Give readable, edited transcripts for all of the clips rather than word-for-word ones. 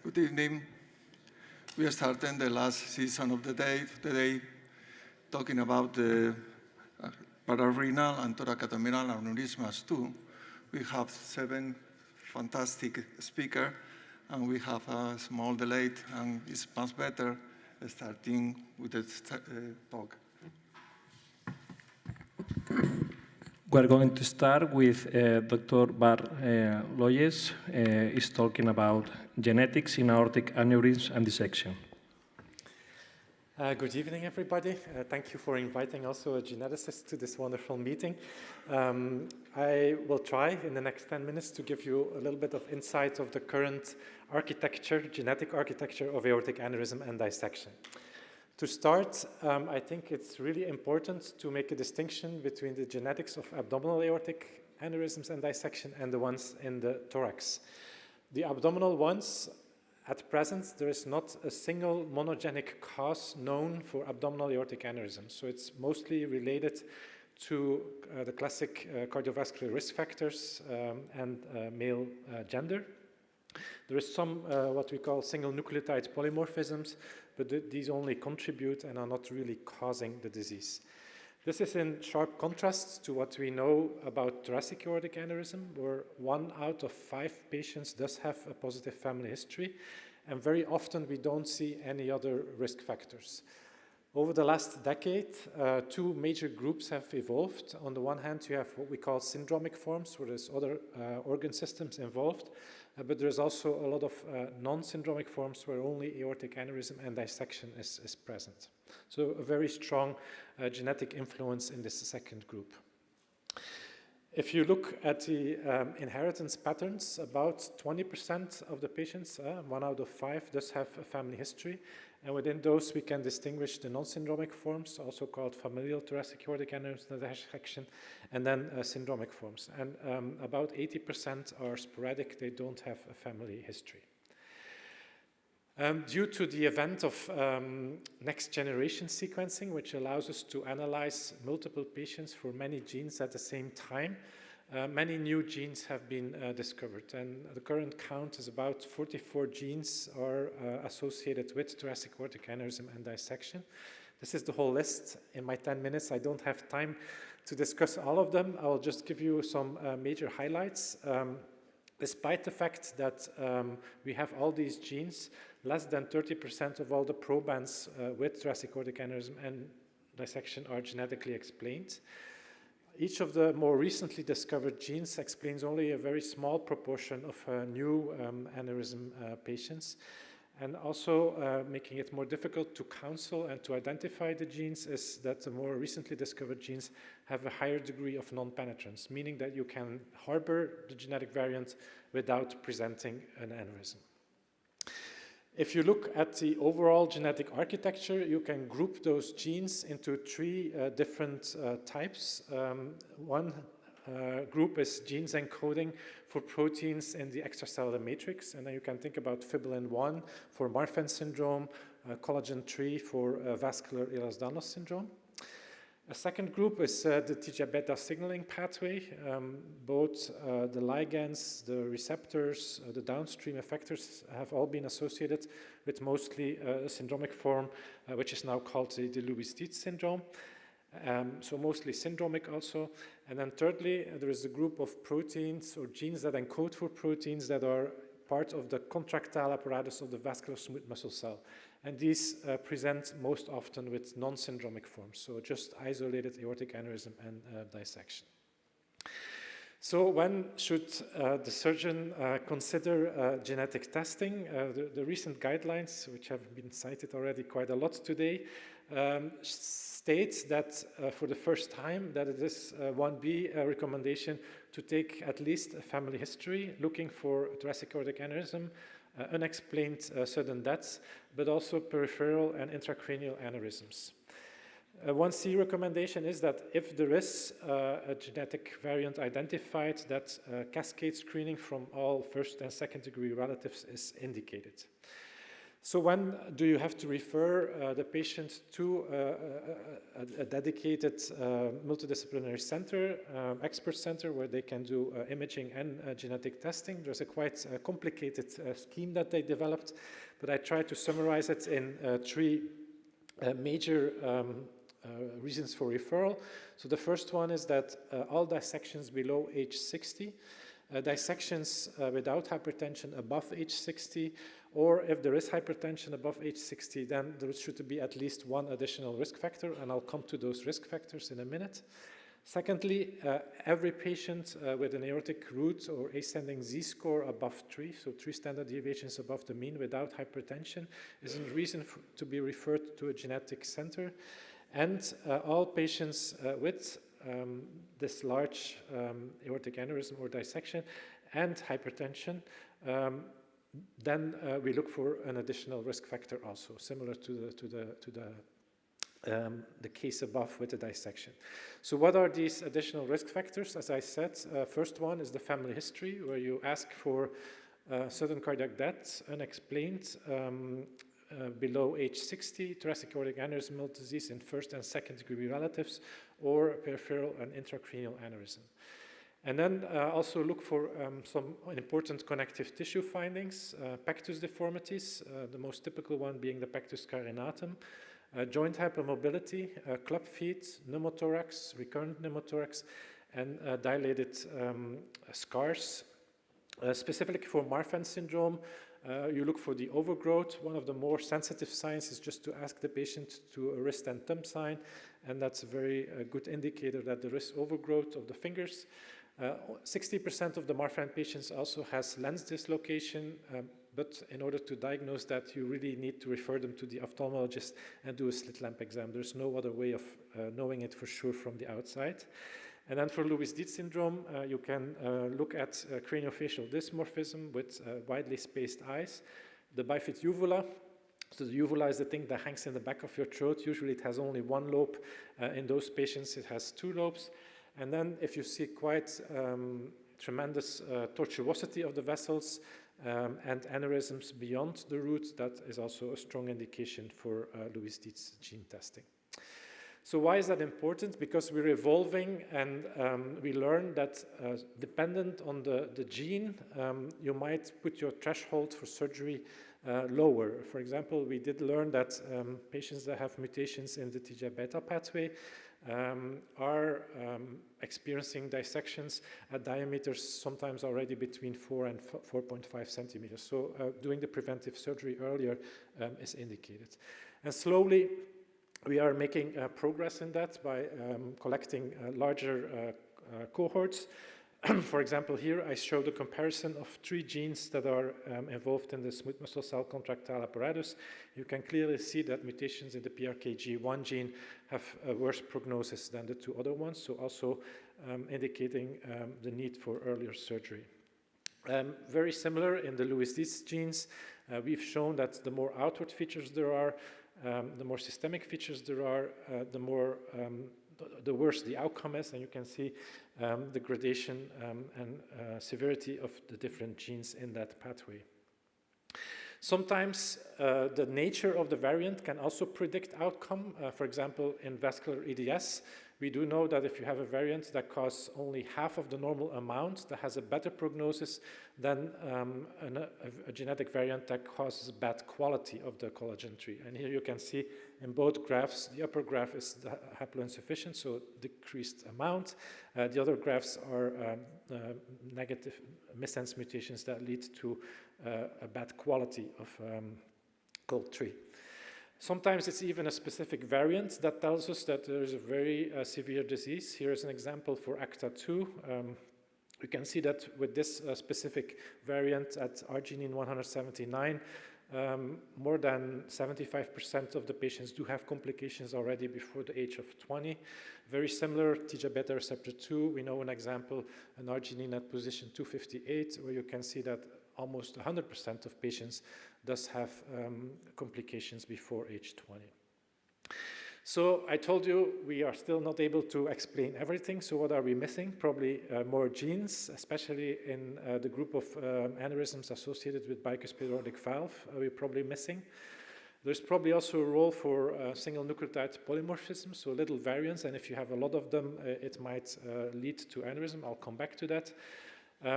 Good evening. We are starting the last season of the day talking about the pararenal and thoracoabdominal aneurysms too. We have 7 fantastic speakers, and we have a small delay, and it's much better starting with the talk. We're going to start with Dr. Bar Loyes. Is talking about genetics in aortic aneurysm and dissection. Good evening, everybody. Thank you for inviting also a geneticist to this wonderful meeting. I will try in the next 10 minutes to give you a little bit of insight of the current architecture, genetic architecture of aortic aneurysm and dissection. To start, I think it's really important to make a distinction between the genetics of abdominal aortic aneurysms and dissection and the ones in the thorax. The abdominal ones, at present, there is not a single monogenic cause known for abdominal aortic aneurysm. So it's mostly related to the classic cardiovascular risk factors and male gender. There is some what we call single nucleotide polymorphisms, but these only contribute and are not really causing the disease. This is in sharp contrast to what we know about thoracic aortic aneurysm, where 1 out of 5 patients does have a positive family history, and very often we don't see any other risk factors. Over the last decade, 2 major groups have evolved. On the one hand, you have what we call syndromic forms, where there's other organ systems involved, but there's also a lot of non-syndromic forms where only aortic aneurysm and dissection is present. So a very strong genetic influence in this second group. If you look at the inheritance patterns, about 20% of the patients, 1 out of 5, does have a family history. And within those, we can distinguish the non-syndromic forms, also called familial thoracic aortic aneurysm dissection, and then syndromic forms. And about 80% are sporadic, they don't have a family history. Due to the event of next generation sequencing, which allows us to analyze multiple patients for many genes at the same time, many new genes have been discovered, and the current count is about 44 genes are associated with thoracic aortic aneurysm and dissection. This is the whole list. In my 10 minutes, I don't have time to discuss all of them. I will just give you some major highlights. Despite the fact that we have all these genes, less than 30% of all the probands with thoracic aortic aneurysm and dissection are genetically explained. Each of the more recently discovered genes explains only a very small proportion of new aneurysm patients. And also making it more difficult to counsel and to identify the genes is that the more recently discovered genes have a higher degree of non-penetrance, meaning that you can harbor the genetic variant without presenting an aneurysm. If you look at the overall genetic architecture, you can group those genes into 3 different types. One group is genes encoding for proteins in the extracellular matrix, and then you can think about fibrillin 1 for Marfan syndrome, collagen 3 for vascular Ehlers-Danlos syndrome. A second group is the TGF-beta signaling pathway. Both the ligands, the receptors, the downstream effectors have all been associated with mostly a syndromic form, which is now called the Lewy-Dietz syndrome. So mostly syndromic also. And then thirdly, there is a group of proteins or genes that encode for proteins that are part of the contractile apparatus of the vascular smooth muscle cell. And these present most often with non-syndromic forms, so just isolated aortic aneurysm and dissection. So when should the surgeon consider genetic testing? The recent guidelines, which have been cited already quite a lot today, states that for the first time that it is 1B recommendation to take at least a family history, looking for thoracic aortic aneurysm, unexplained sudden deaths, but also peripheral and intracranial aneurysms. 1C recommendation is that if there is a genetic variant identified, that cascade screening from all first and second degree relatives is indicated. So when do you have to refer the patient to a dedicated multidisciplinary center, expert center, where they can do imaging and genetic testing? There's a quite complicated scheme that they developed, but I tried to summarize it in three major reasons for referral. So the first one is that all dissections below age 60, dissections without hypertension above age 60, or if there is hypertension above age 60, then there should be at least one additional risk factor, and I'll come to those risk factors in a minute. Secondly, every patient with an aortic root or ascending Z-score above 3, so 3 standard deviations above the mean without hypertension, is a reason to be referred to a genetic center. And all patients with this large aortic aneurysm or dissection and hypertension, then we look for an additional risk factor also, similar to the case above with the dissection. So what are these additional risk factors? As I said, first one is the family history, where you ask for sudden cardiac death, unexplained, below age 60, thoracic aortic aneurysmal disease in first and second degree relatives, or peripheral and intracranial aneurysm. And then also look for some important connective tissue findings, pectus deformities, the most typical one being the pectus carinatum, joint hypermobility, club feet, pneumothorax, recurrent pneumothorax, and dilated scars. Specifically for Marfan syndrome, you look for the overgrowth. One of the more sensitive signs is just to ask the patient to a wrist and thumb sign, and that's a very good indicator that there is overgrowth of the fingers. 60% of the Marfan patients also has lens dislocation, but in order to diagnose that, you really need to refer them to the ophthalmologist and do a slit lamp exam. There's no other way of knowing it for sure from the outside. And then for Lewis-Dietz syndrome, you can look at craniofacial dysmorphism with widely spaced eyes, the bifid uvula. So the uvula is the thing that hangs in the back of your throat. Usually it has only one lobe. In those patients, it has 2 lobes. And then if you see quite tremendous tortuosity of the vessels and aneurysms beyond the root, that is also a strong indication for Lewis-Dietz gene testing. So why is that important? Because we're evolving, and we learn that dependent on the gene, you might put your threshold for surgery lower. For example, we did learn that patients that have mutations in the TGF-beta pathway are experiencing dissections at diameters sometimes already between 4 and 4.5 centimeters. So doing the preventive surgery earlier is indicated. And slowly, we are making progress in that by collecting larger cohorts. For example, here I show the comparison of 3 genes that are involved in the smooth muscle cell contractile apparatus. You can clearly see that mutations in the PRKG1 gene have a worse prognosis than the 2 other ones, so also indicating the need for earlier surgery. Very similar in the Lewis-Dietz genes, we've shown that the more outward features there are, the more systemic features there are, the worse the outcome is, and you can see the gradation and severity of the different genes in that pathway. Sometimes the nature of the variant can also predict outcome. For example, in vascular EDS, we do know that if you have a variant that causes only half of the normal amount, that has a better prognosis than a genetic variant that causes bad quality of the collagen tree. And here you can see in both graphs, the upper graph is the haploinsufficient, so decreased amount. The other graphs are negative missense mutations that lead to a bad quality of cold tree. Sometimes it's even a specific variant that tells us that there is a very severe disease. Here is an example for ACTA2. You can see that with this specific variant at arginine 179, more than 75% of the patients do have complications already before the age of 20. Very similar, TGF-beta receptor 2, we know an example, an arginine at position 258, where you can see that almost 100% of patients does have complications before age 20. So I told you we are still not able to explain everything. So what are we missing? Probably more genes, especially in the group of aneurysms associated with bicuspid aortic valve. We're probably missing. There's probably also a role for single nucleotide polymorphism, so little variants, and if you have a lot of them, it might lead to aneurysm. I'll come back to that.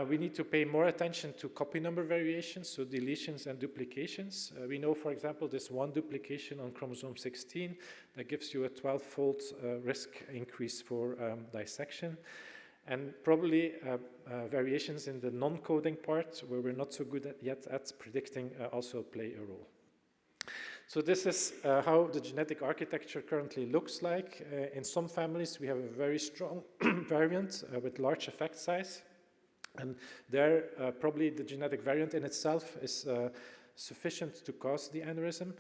We need to pay more attention to copy number variations, so deletions and duplications. We know, for example, this one duplication on chromosome 16 that gives you a 12-fold risk increase for dissection. And probably variations in the non-coding part, where we're not so good yet at predicting, also play a role. So this is how the genetic architecture currently looks like. In some families, we have a very strong variant with large effect size. And there, probably the genetic variant in itself is sufficient to cause the aneurysm.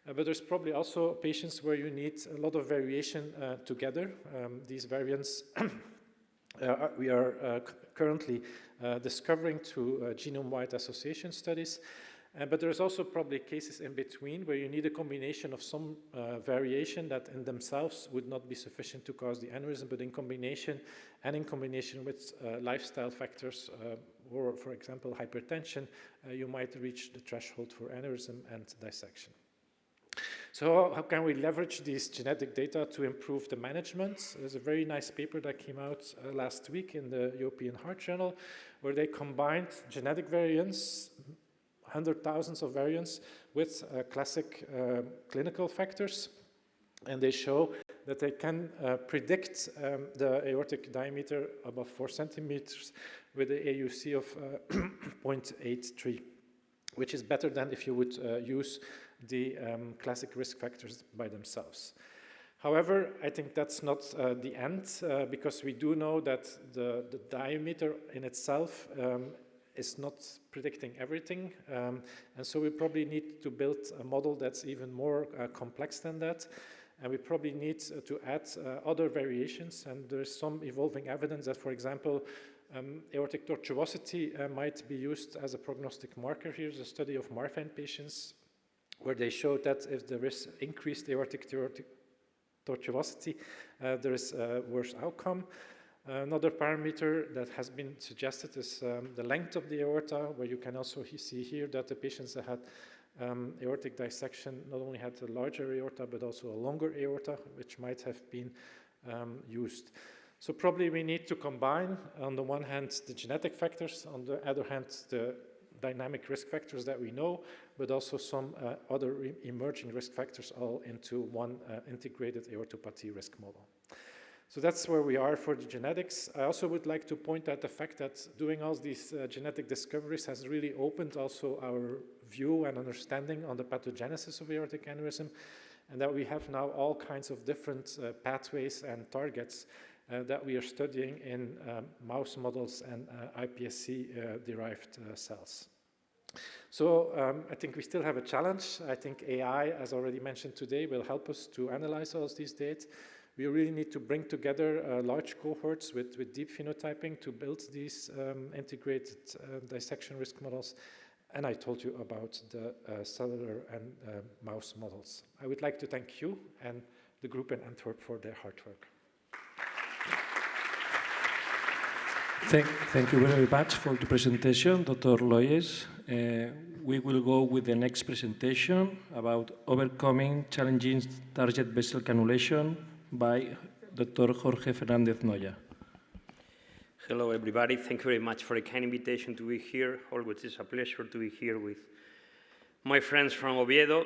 But there's probably also patients where you need a lot of variation together. These variants we are currently discovering through genome-wide association studies. But there's also probably cases in between where you need a combination of some variation that in themselves would not be sufficient to cause the aneurysm, but in combination with lifestyle factors or, for example, hypertension, you might reach the threshold for aneurysm and dissection. So how can we leverage these genetic data to improve the management? There's a very nice paper that came out last week in the European Heart Journal, where they combined genetic variants, 100,000s of variants, with classic clinical factors. And they show that they can predict the aortic diameter above 4 centimeters with an AUC of 0.83, which is better than if you would use the classic risk factors by themselves. However, I think that's not the end, because we do know that the diameter in itself is not predicting everything, and so we probably need to build a model that's even more complex than that, and we probably need to add other variations, and there's some evolving evidence that, for example, aortic tortuosity might be used as a prognostic marker. Here's a study of Marfan patients where they showed that if there is increased aortic tortuosity, there is a worse outcome. Another parameter that has been suggested is the length of the aorta, where you can also see here that the patients that had aortic dissection not only had a larger aorta, but also a longer aorta, which might have been used. So probably we need to combine, on the one hand, the genetic factors, on the other hand, the dynamic risk factors that we know, but also some other emerging risk factors all into one integrated aortopathy risk model. So that's where we are for the genetics. I also would like to point out the fact that doing all these genetic discoveries has really opened also our view and understanding on the pathogenesis of aortic aneurysm, and that we have now all kinds of different pathways and targets that we are studying in mouse models and iPSC-derived cells. So I think we still have a challenge. I think AI, as already mentioned today, will help us to analyze all these data. We really need to bring together large cohorts with deep phenotyping to build these integrated dissection risk models. And I told you about the cellular and mouse models. I would like to thank you and the group in Antwerp for their hard work. Thank you very much for the presentation, Dr. Loyes. We will go with the next presentation about overcoming challenging target vessel cannulation by Dr. Jorge Fernández Noya. Hello, everybody. Thank you very much for the kind invitation to be here. Always is a pleasure to be here with my friends from Oviedo.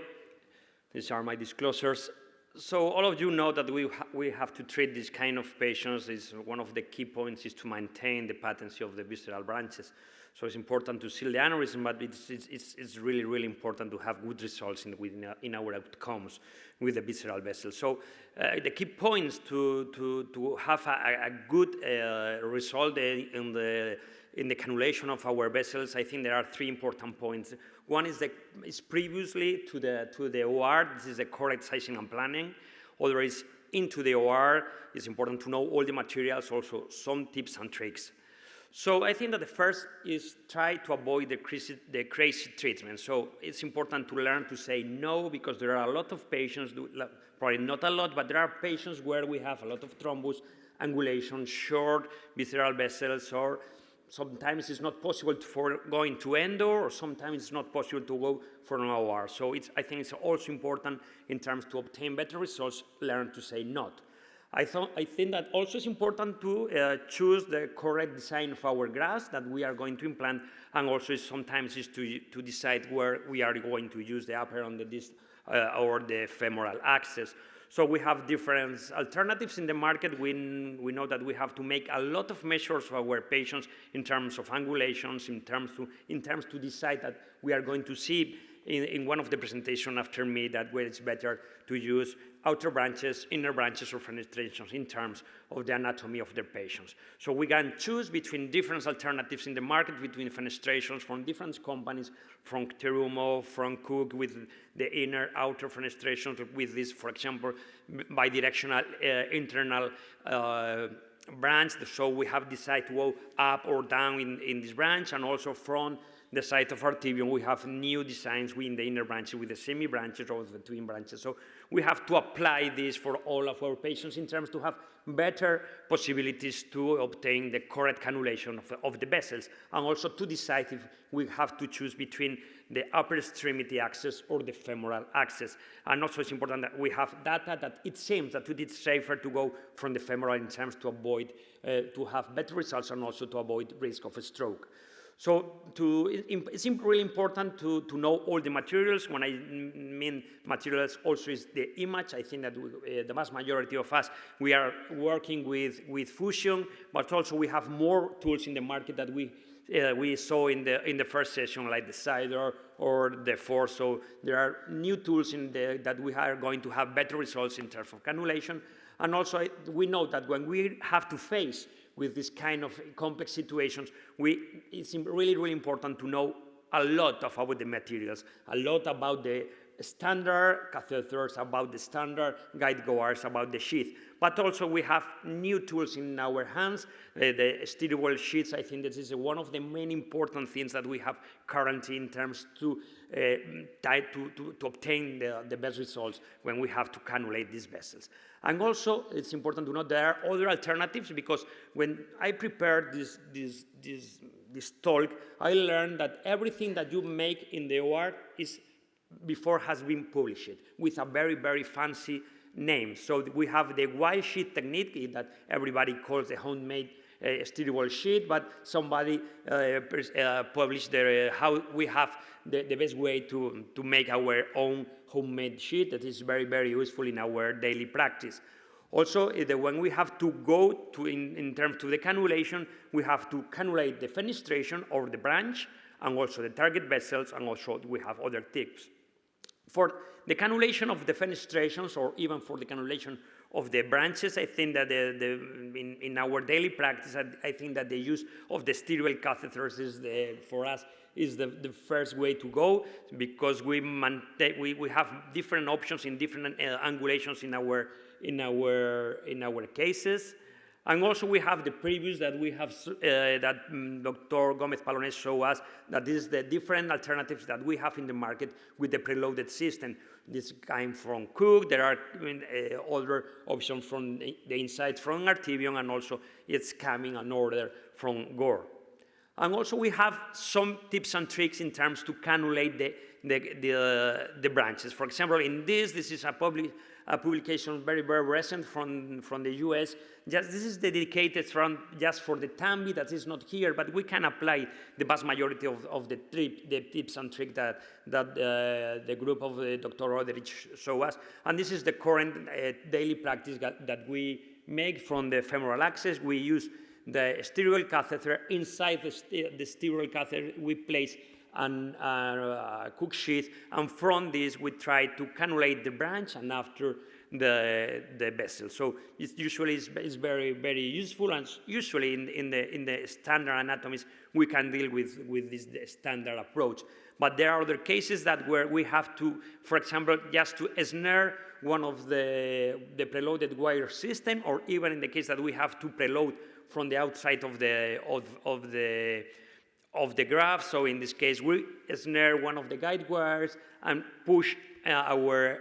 These are my disclosures. So all of you know that we have to treat this kind of patients. One of the key points is to maintain the patency of the visceral branches. So it's important to seal the aneurysm, but it's really, really important to have good results in our outcomes with the visceral vessel. So the key points to have a good result in the cannulation of our vessels, I think there are three important points. One is previously to the OR. This is the correct sizing and planning. Other is into the OR. It's important to know all the materials, also some tips and tricks. So I think that the first is try to avoid the crazy treatment. So it's important to learn to say no, because there are a lot of patients, probably not a lot, but there are patients where we have a lot of thrombus, angulation, short visceral vessels, or sometimes it's not possible for going to endo, or sometimes it's not possible to go for an OR. So I think it's also important in terms to obtain better results, learn to say no. I think that also it's important to choose the correct design of our grafts that we are going to implant, and also sometimes is to decide where we are going to use the upper on the disc or the femoral axis. So we have different alternatives in the market. We know that we have to make a lot of measures for our patients in terms of angulations, in terms to decide that we are going to see in one of the presentations after me that where it's better to use outer branches, inner branches, or fenestrations in terms of the anatomy of the patients. So we can choose between different alternatives in the market, between fenestrations from different companies, from Terumo, from Cook, with the inner, outer fenestrations, with this, for example, bidirectional internal branch. So we have decided to go up or down in this branch, and also from the side of our tibium, we have new designs in the inner branches with the semi-branches or the twin branches. So we have to apply this for all of our patients in terms to have better possibilities to obtain the correct cannulation of the vessels, and also to decide if we have to choose between the upper extremity axis or the femoral axis. And also it's important that we have data that it seems that it is safer to go from the femoral in terms to avoid, to have better results, and also to avoid risk of a stroke. So it's really important to know all the materials. When I mean materials, also is the image. I think that the vast majority of us, we are working with fusion, but also we have more tools in the market that we saw in the first session, like the CIDR or the FORCE. So there are new tools that we are going to have better results in terms of cannulation. And also we know that when we have to face with this kind of complex situations, it's really, really important to know a lot about the materials, a lot about the standard catheters, about the standard guide wires, about the sheath. But also we have new tools in our hands, the steerable sheaths. I think this is one of the main important things that we have currently in terms to obtain the best results when we have to cannulate these vessels. And also, it's important to know there are other alternatives, because when I prepared this talk, I learned that everything that you make in the OR has been published with a very, very fancy name. So we have the white sheet technique that everybody calls the homemade steerable sheet, but somebody published how we have the best way to make our own homemade sheet that is very, very useful in our daily practice. Also, when we have to go in terms to the cannulation, we have to cannulate the fenestration or the branch, and also the target vessels, and also we have other tips. For the cannulation of the fenestrations, or even for the cannulation of the branches, I think that in our daily practice, I think that the use of the steerable catheters for us is the first way to go, because we have different options in different angulations in our cases. And also we have the previews that we have that Dr. Gomez Palones showed us, that this is the different alternatives that we have in the market with the preloaded system. This came from Cook. There are other options from the inside from Artivion, and also it's coming an order from Gore. And also we have some tips and tricks in terms to cannulate the branches. For example, in this is a publication very, very recent from the US. This is dedicated just for the TAMBI that is not here, but we can apply the vast majority of the tips and tricks that the group of Dr. Roderick showed us. And this is the current daily practice that we make from the femoral axis. We use the steerable catheter. Inside the steerable catheter, we place a Cook sheath, and from this we try to cannulate the branch and after the vessel. So it's usually very, very useful, and usually in the standard anatomies we can deal with this standard approach. But there are other cases where we have to, for example, just to snare one of the preloaded wire system, or even in the case that we have to preload from the outside of the graft. So in this case, we snare one of the guide wires and push our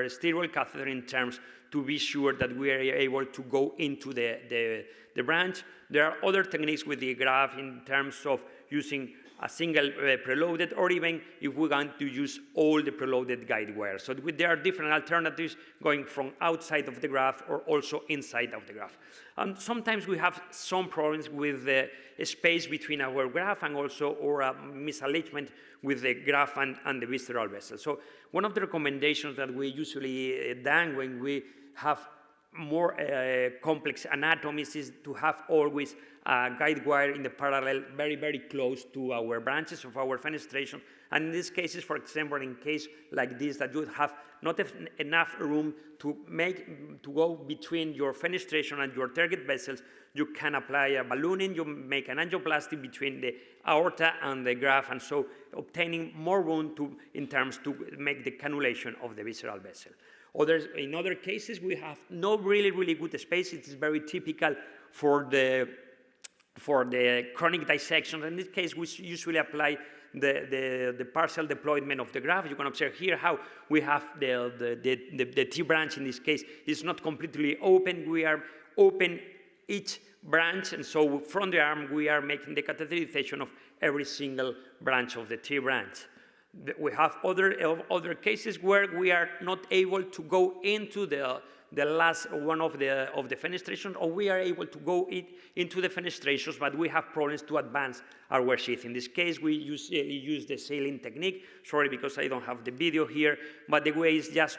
steroid catheter in terms to be sure that we are able to go into the branch. There are other techniques with the graft in terms of using a single preloaded, or even if we want to use all the preloaded guide wires. So there are different alternatives going from outside of the graft or also inside of the graft. Sometimes we have some problems with the space between our graft and also or a misalignment with the graft and the visceral vessel. So one of the recommendations that we usually done when we have more complex anatomies is to have always a guide wire in the parallel very, very close to our branches of our fenestration. And in these cases, for example, in case like this, that you have not enough room to go between your fenestration and your target vessels, you can apply a ballooning, you make an angioplasty between the aorta and the graft, and so obtaining more room in terms to make the cannulation of the visceral vessel. In other cases, we have no really good space. It is very typical for the chronic dissection. In this case, we usually apply the partial deployment of the graft. You can observe here how we have the T branch in this case is not completely open. We are open each branch, and so from the arm we are making the catheterization of every single branch of the T branch. We have other cases where we are not able to go into the last one of the fenestration, or we are able to go into the fenestrations, but we have problems to advance our sheath. In this case, we usually use the saline technique. Sorry, because I don't have the video here, but the way is just,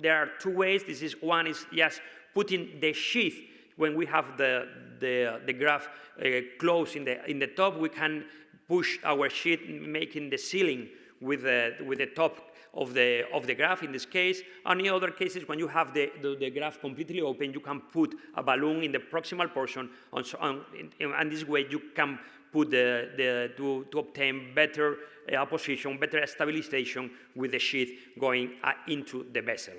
there are two ways. One is just putting the sheath. When we have the graft closed in the top, we can push our sheath, making the sealing with the top of the graft in this case. And in other cases, when you have the graft completely open, you can put a balloon in the proximal portion, and this way you can put to obtain better position, better stabilization with the sheath going into the vessel.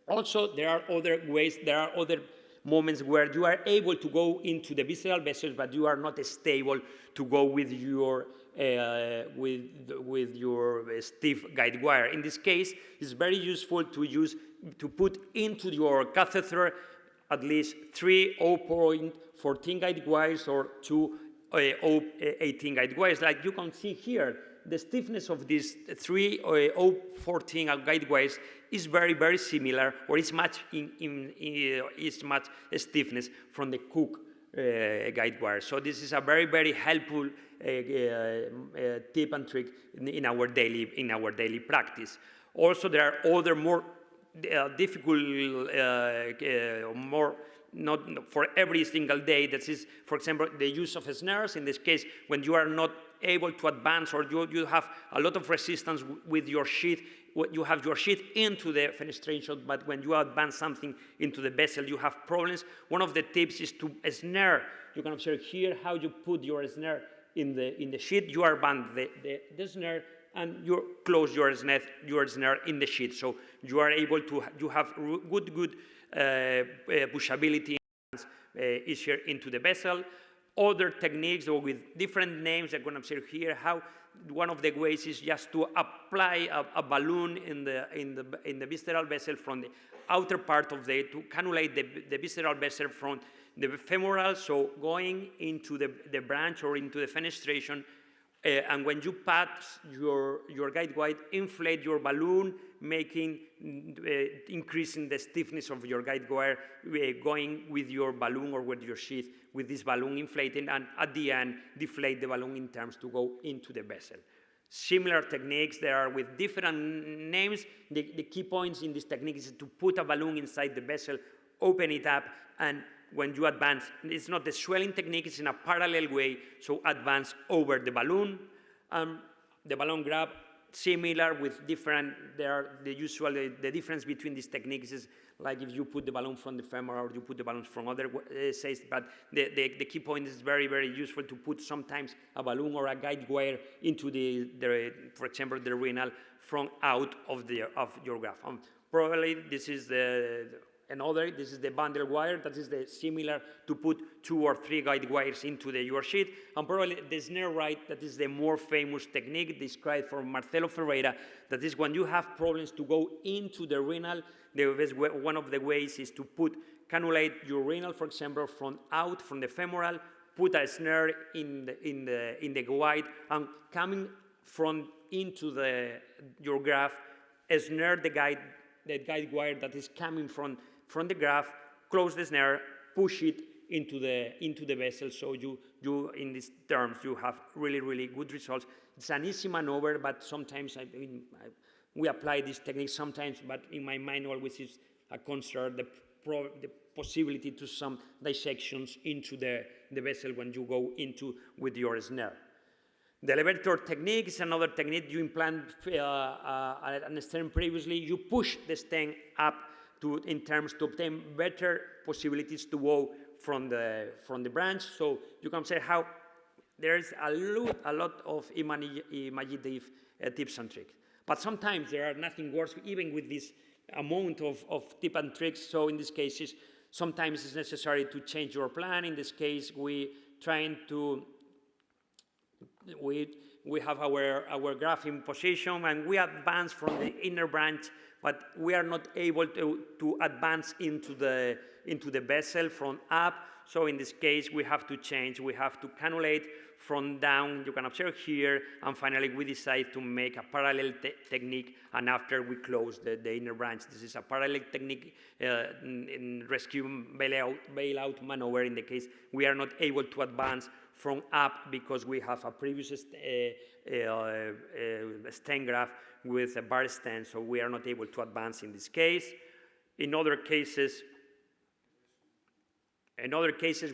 Also, there are other ways, there are other moments where you are able to go into the visceral vessels, but you are not stable to go with your stiff guide wire. In this case, it's very useful to put into your catheter at least 3 0.14 guide wires or 2 0.18 guide wires. Like you can see here, the stiffness of these 3 0.14 guide wires is very similar, or is much stiffness from the Cook guide wire. So this is a very helpful tip and trick in our daily practice. Also, there are other more difficult, more not for every single day. That is, for example, the use of snares. In this case, when you are not able to advance, or you have a lot of resistance with your sheath, you have your sheath into the fenestration, but when you advance something into the vessel, you have problems. One of the tips is to snare. You can observe here how you put your snare in the sheath. You are band the snare, and you close your snare in the sheath. So you are able to, you have good pushability easier into the vessel. Other techniques, or with different names, I'm going to observe here how one of the ways is just to apply a balloon in the visceral vessel from the outer part of to cannulate the visceral vessel from the femoral, so going into the branch or into the fenestration. And when you pass your guide wire, inflate your balloon, increasing the stiffness of your guide wire, going with your balloon or with your sheath, with this balloon inflating, and at the end, deflate the balloon in terms to go into the vessel. Similar techniques, there are with different names. The key points in this technique is to put a balloon inside the vessel, open it up, and when you advance, it's not the swelling technique, it's in a parallel way, so advance over the balloon. The balloon grab, similar with different, the difference between these techniques is like if you put the balloon from the femur or you put the balloons from other sides, but the key point is very useful to put sometimes a balloon or a guide wire into for example, the renal from out of your graft. Probably this is another, this is the bundle wire, that is the similar to put 2 or 3 guide wires into the your sheet, and probably the snare right, that is the more famous technique described from Marcelo Ferreira, that is when you have problems to go into the renal, one of the ways is to cannulate your renal, for example, from the femoral, put a snare in the guide, and coming from into your graft, snare the guide wire that is coming from the graft, close the snare, push it into the vessel. So you in these terms you have really, really good results. It's an easy maneuver, but sometimes we apply this technique sometimes, but in my mind always is a concern the possibility to some dissections into the vessel when you go into with your snare. The elevator technique is another technique. You implant an stem previously, you push the stem up in terms to obtain better possibilities to go from the branch. So you can say how there is a lot of imaginative tips and tricks. But sometimes there are nothing worse, even with this amount of tips and tricks. So in these cases, sometimes it's necessary to change your plan. In this case, we have our graph in position, and we advance from the inner branch, but we are not able to advance into the vessel from up. So in this case, we have to change. We have to cannulate from down. You can observe here, and finally we decide to make a parallel technique, and after we close the inner branch. This is a parallel technique in rescue bailout maneuver. In the case we are not able to advance from up because we have a previous stent graft with a bar stent, so we are not able to advance in this case. In other cases,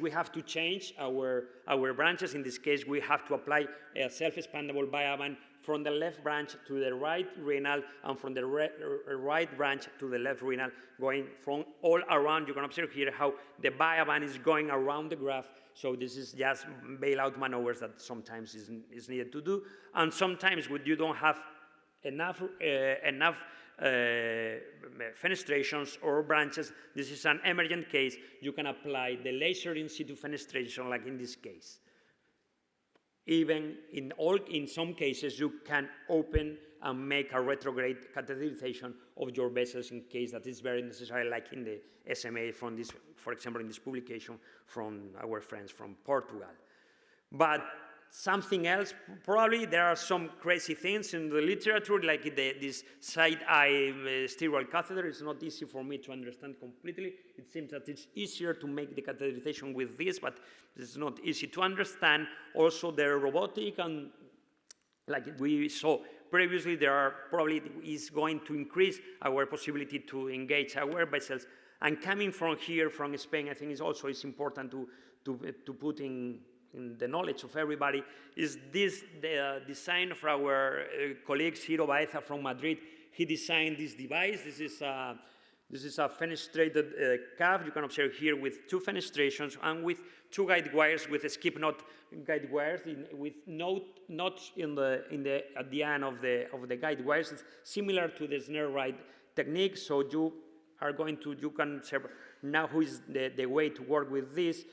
we have to change our branches. In this case, we have to apply a self-expandable Viaband from the left branch to the right renal, and from the right branch to the left renal, going from all around. You can observe here how the Viaband is going around the graft. So this is just bailout maneuvers that sometimes is needed to do. And sometimes when you don't have enough fenestrations or branches, this is an emergent case, you can apply the laser in situ fenestration, like in this case. Even in some cases, you can open and make a retrograde catheterization of your vessels in case that is very necessary, like in the SMA from this, for example, in this publication from our friends from Portugal. But something else, probably there are some crazy things in the literature, like this side-eye steroid catheter. It's not easy for me to understand completely. It seems that it's easier to make the catheterization with this, but it's not easy to understand. Also, the robotic, and like we saw previously, there are probably is going to increase our possibility to engage our vessels. And coming from here, from Spain, I think is important to put in the knowledge of everybody, is this the design of our colleague Ciro Baeza from Madrid. He designed this device. This is a fenestrated cuff. You can observe here with 2 fenestrations and with 2 guide wires with a skip knot guide wires with knots at the end of the guide wires. It's similar to the snare right technique. So you can observe now who is the way to work with this.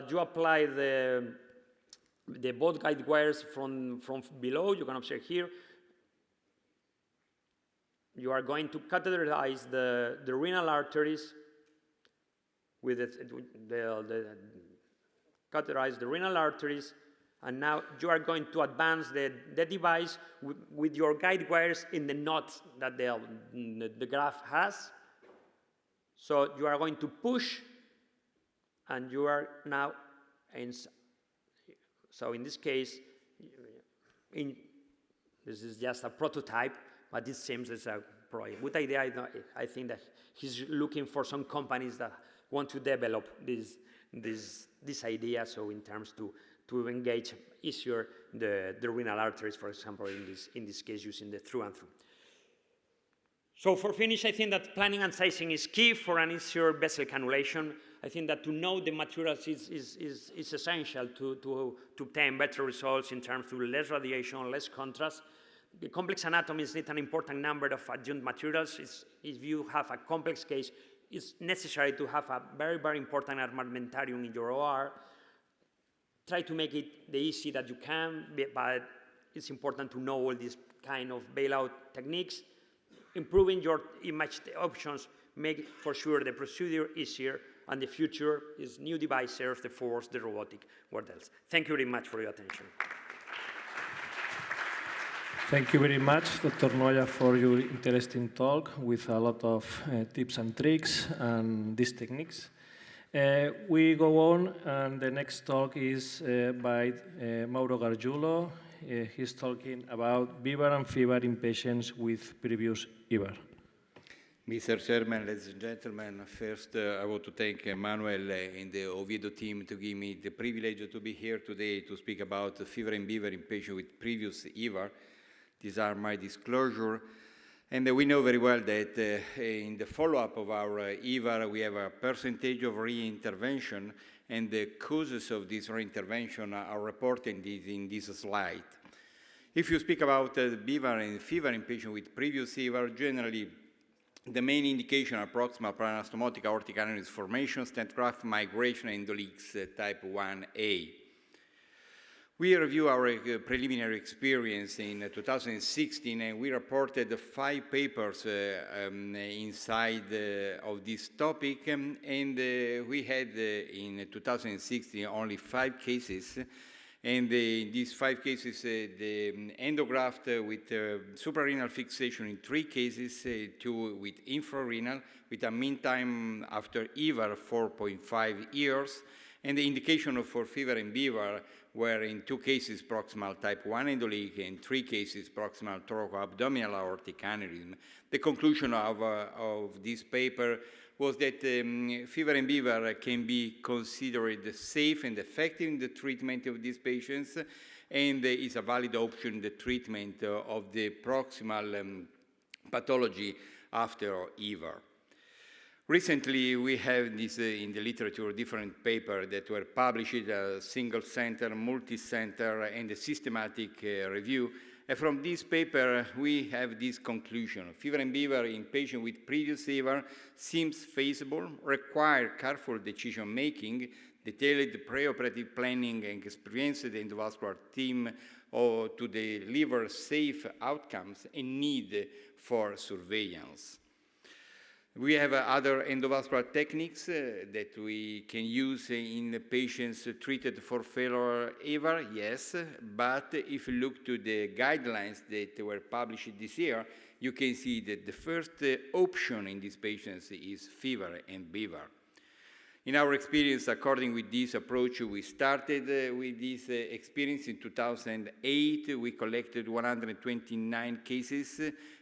You apply the both guide wires from below. You can observe here. You are going to catheterize the renal arteries with catheterize the renal arteries, and now you are going to advance the device with your guide wires in the knots that the graft has. So you are going to push, and you are now so in this case, this is just a prototype, but it seems it's a probably good idea. I think that he's looking for some companies that want to develop this idea, so in terms to engage easier the renal arteries, for example, in this case using the through and through. So for finish, I think that planning and sizing is key for an easier vessel cannulation. I think that to know the materials is essential to obtain better results in terms of less radiation, less contrast. The complex anatomy is not an important number of adjunct materials. If you have a complex case, it's necessary to have a very, very important armamentarium in your OR. Try to make it the easy that you can, but it's important to know all these kind of bailout techniques. Improving your image options make for sure the procedure easier, and the future is new devices, the force, the robotic, what else. Thank you very much for your attention. Thank you very much, Dr. Noya, for your interesting talk with a lot of tips and tricks and these techniques. We go on, and the next talk is by Mauro Gargiulo. He's talking about BIVAR and FIVAR in patients with previous IVAR. Mr. Chairman, ladies and gentlemen, first I want to thank Manuel and the Oviedo team to give me the privilege to be here today to speak about FIVAR and BIVAR in patients with previous IVAR. These are my disclosure. And we know very well that in the follow-up of our IVAR, we have a percentage of reintervention, and the causes of this reintervention are reported in this slide. If you speak about BIVAR and FIVAR in patients with previous IVAR, generally the main indication are proximal paraneal aortic aneurysm formation, stent graft migration, and endoleaks type 1A. We review our preliminary experience in 2016, and we reported 5 papers inside of this topic, and we had in 2016 only 5 cases, and in these 5 cases, the endograft with suprarenal fixation in 3 cases, 2 with infrarenal, with a mean time after IVAR 4.5 years, and the indication for FIVAR and BIVAR were in 2 cases proximal type 1 endoleak, and 3 cases proximal thoracoabdominal aortic aneurysm. The conclusion of this paper was that FIVAR and BIVAR can be considered safe and effective in the treatment of these patients, and is a valid option in the treatment of the proximal pathology after IVAR. Recently, we have this in the literature different papers that were published, single center, multi-center, and a systematic review. And from this paper, we have this conclusion. FIVAR and BIVAR in patients with previous IVAR seems feasible, require careful decision-making, detailed preoperative planning, and experienced endovascular team to deliver safe outcomes and need for surveillance. We have other endovascular techniques that we can use in patients treated for failure IVAR, yes, but if you look to the guidelines that were published this year, you can see that the first option in these patients is FIVAR and BIVAR. In our experience, according with this approach, we started with this experience in 2008. We collected 129 cases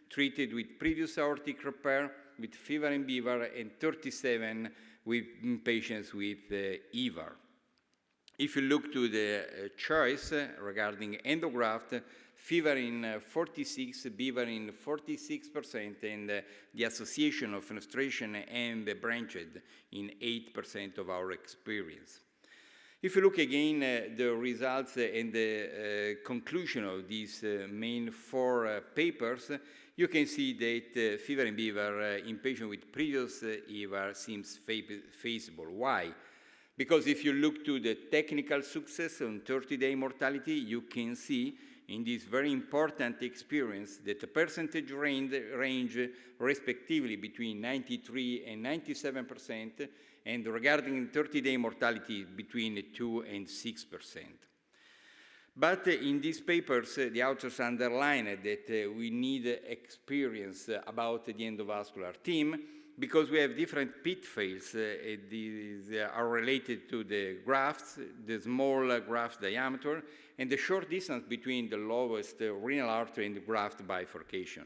treated with previous aortic repair, with FIVAR and BIVAR, and 37 with patients with IVAR. If you look to the choice regarding endograft, FIVAR in 46, BIVAR in 46%, and the association of fenestration and branched in 8% of our experience. If you look again the results and the conclusion of these main 4 papers, you can see that FIVAR and BIVAR in patients with previous IVAR seems feasible. Why? Because if you look to the technical success on 30-day mortality, you can see in this very important experience that the percentage range respectively between 93 and 97%, and regarding 30-day mortality between 2 and 6%. But in these papers, the authors underline that we need experience about the endovascular team, because we have different pitfalls. These are related to the grafts, the small graft diameter, and the short distance between the lowest renal artery and the graft bifurcation.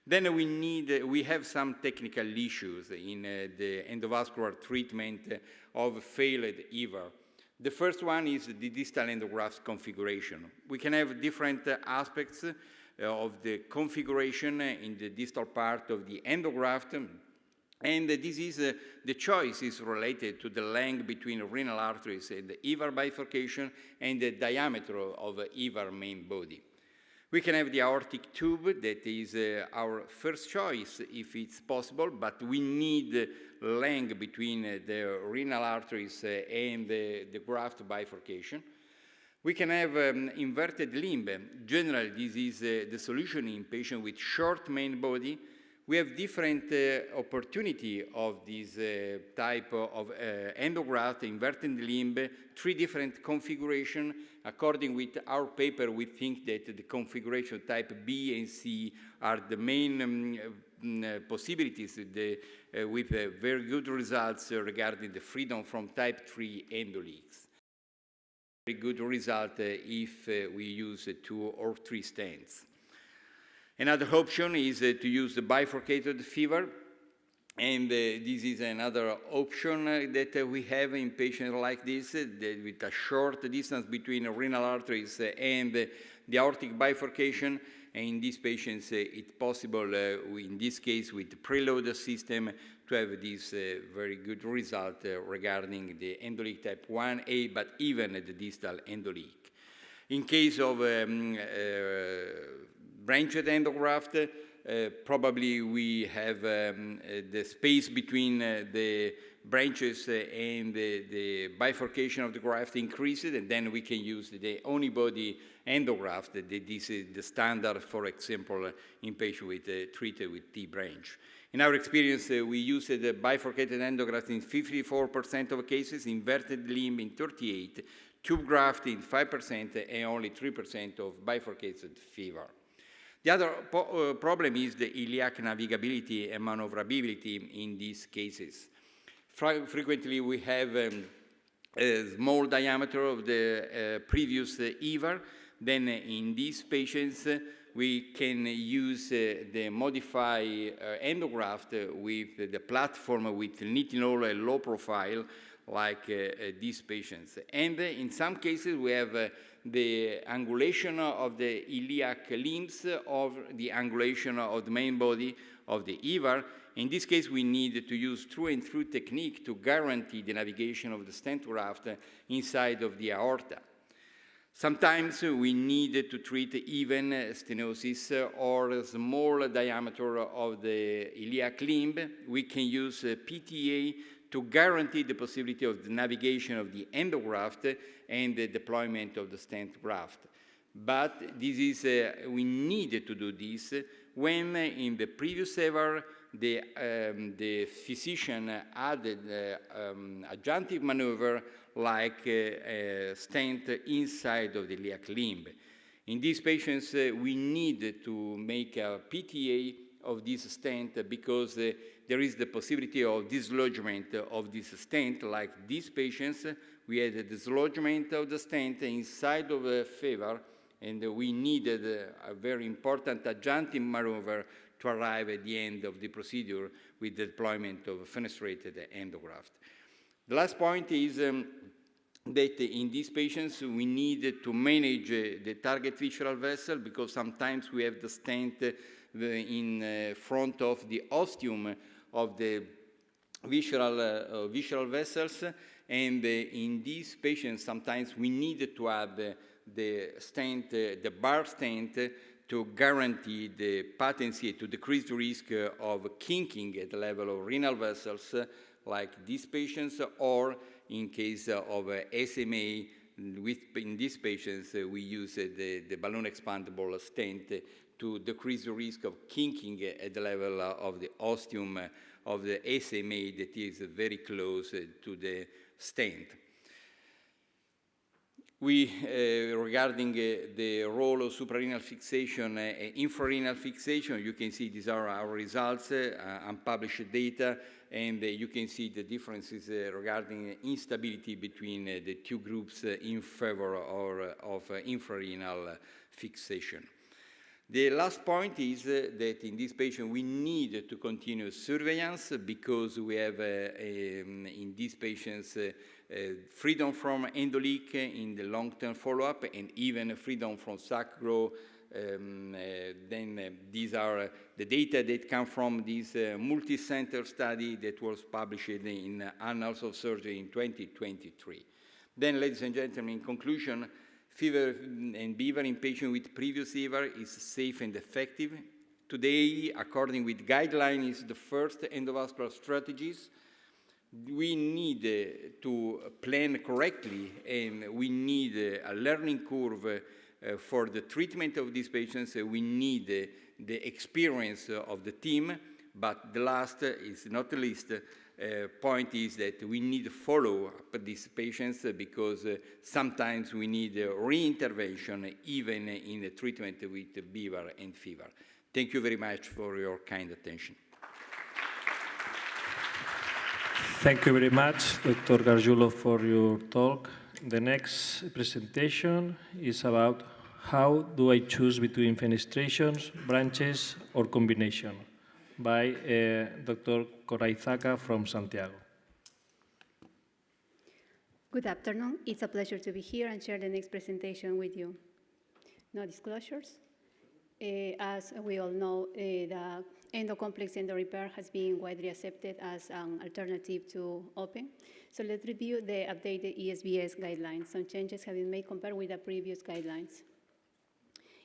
Then we have some technical issues in the endovascular treatment of failed IVAR. The first one is the distal endograft configuration. We can have different aspects of the configuration in the distal part of the endograft, and this is the choice is related to the length between renal arteries and the IVAR bifurcation and the diameter of IVAR main body. We can have the aortic tube, that is our first choice if it's possible, but we need length between the renal arteries and the graft bifurcation. We can have inverted limb. Generally, this is the solution in patients with short main body. We have different opportunity of this type of endograft, inverted limb, 3 different configurations. According with our paper, we think that the configuration type B and C are the main possibilities with very good results regarding the freedom from type 3 endoleaks. Very good result if we use 2 or 3 stents. Another option is to use the bifurcated fever, and this is another option that we have in patients like this, with a short distance between renal arteries and the aortic bifurcation. And in these patients, it's possible, in this case, with the preload system, to have this very good result regarding the endoleak type 1A, but even the distal endoleak. In case of branched endograft, probably we have the space between the branches and the bifurcation of the graft increased, and then we can use the onibody endograft. This is the standard, for example, in patients treated with T branch. In our experience, we used the bifurcated endograft in 54% of cases, inverted limb in 38%, tube graft in 5%, and only 3% of bifurcated fever. The other problem is the iliac navigability and maneuverability in these cases. Frequently, we have a small diameter of the previous EVAR. Then in these patients, we can use the modified endograft with the platform with nitinol low profile, like these patients. And in some cases, we have the angulation of the iliac limbs or the angulation of the main body of the EVAR. In this case, we need to use through and through technique to guarantee the navigation of the stent graft inside of the aorta. Sometimes we need to treat even stenosis or a small diameter of the iliac limb. We can use PTA to guarantee the possibility of the navigation of the endograft and the deployment of the stent graft. But this is, we need to do this when in the previous EVAR, the physician added adjunctive maneuver like a stent inside of the iliac limb. In these patients, we need to make a PTA of this stent because there is the possibility of dislodgement of this stent. Like these patients, we had a dislodgement of the stent inside of the fever, and we needed a very important adjunctive maneuver to arrive at the end of the procedure with the deployment of a fenestrated endograft. The last point is that in these patients, we need to manage the target visceral vessel because sometimes we have the stent in front of the ostium of the visceral vessels, and in these patients, sometimes we need to add the stent, the bar stent, to guarantee the patency, to decrease the risk of kinking at the level of renal vessels, like these patients, or in case of SMA, in these patients, we use the balloon expandable stent to decrease the risk of kinking at the level of the ostium of the SMA that is very close to the stent. Regarding the role of suprarenal fixation and infrarenal fixation, you can see these are our results, unpublished data, and you can see the differences regarding instability between the two groups in favor of infrarenal fixation. The last point is that in this patient we need to continue surveillance because we have in these patients freedom from endoleak in the long-term follow-up and even freedom from sac growth. Then these are the data that come from this multi-center study that was published in Annals of Surgery in 2023. Then, ladies and gentlemen, in conclusion, Fever and beaver in patients with previous fever is safe and effective. Today, according with guidelines, is the first endovascular strategies. We need to plan correctly, and we need a learning curve for the treatment of these patients. We need the experience of the team, but the last is not the least point is that we need to follow up these patients because sometimes we need reintervention even in the treatment with beaver and fever. Thank you very much for your kind attention. Thank you very much, Dr. Gargiulo, for your talk. The next presentation is about how do I choose between fenestrations, branches, or combination by Dr. Koraizaka from Santiago. Good afternoon. It's a pleasure to be here and share the next presentation with you. No disclosures. As we all know, the endocomplex endorepair has been widely accepted as an alternative to open. So let's review the updated ESBS guidelines. Some changes have been made compared with the previous guidelines.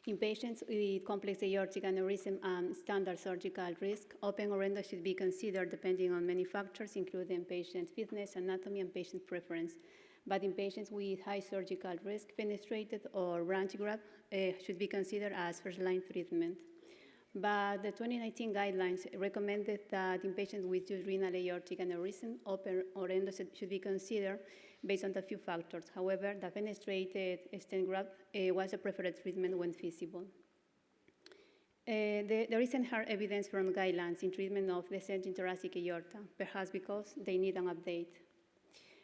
In patients with complex aortic aneurysm and standard surgical risk, open or endo should be considered depending on many factors, including patient fitness, anatomy, and patient preference. But in patients with high surgical risk, fenestrated or branch graft should be considered as first-line treatment. But the 2019 guidelines recommended that in patients with renal aortic aneurysm, open or endo should be considered based on a few factors. However, the fenestrated stent graft was a preferred treatment when feasible. There isn't hard evidence from guidelines in treatment of descending thoracic aorta, perhaps because they need an update.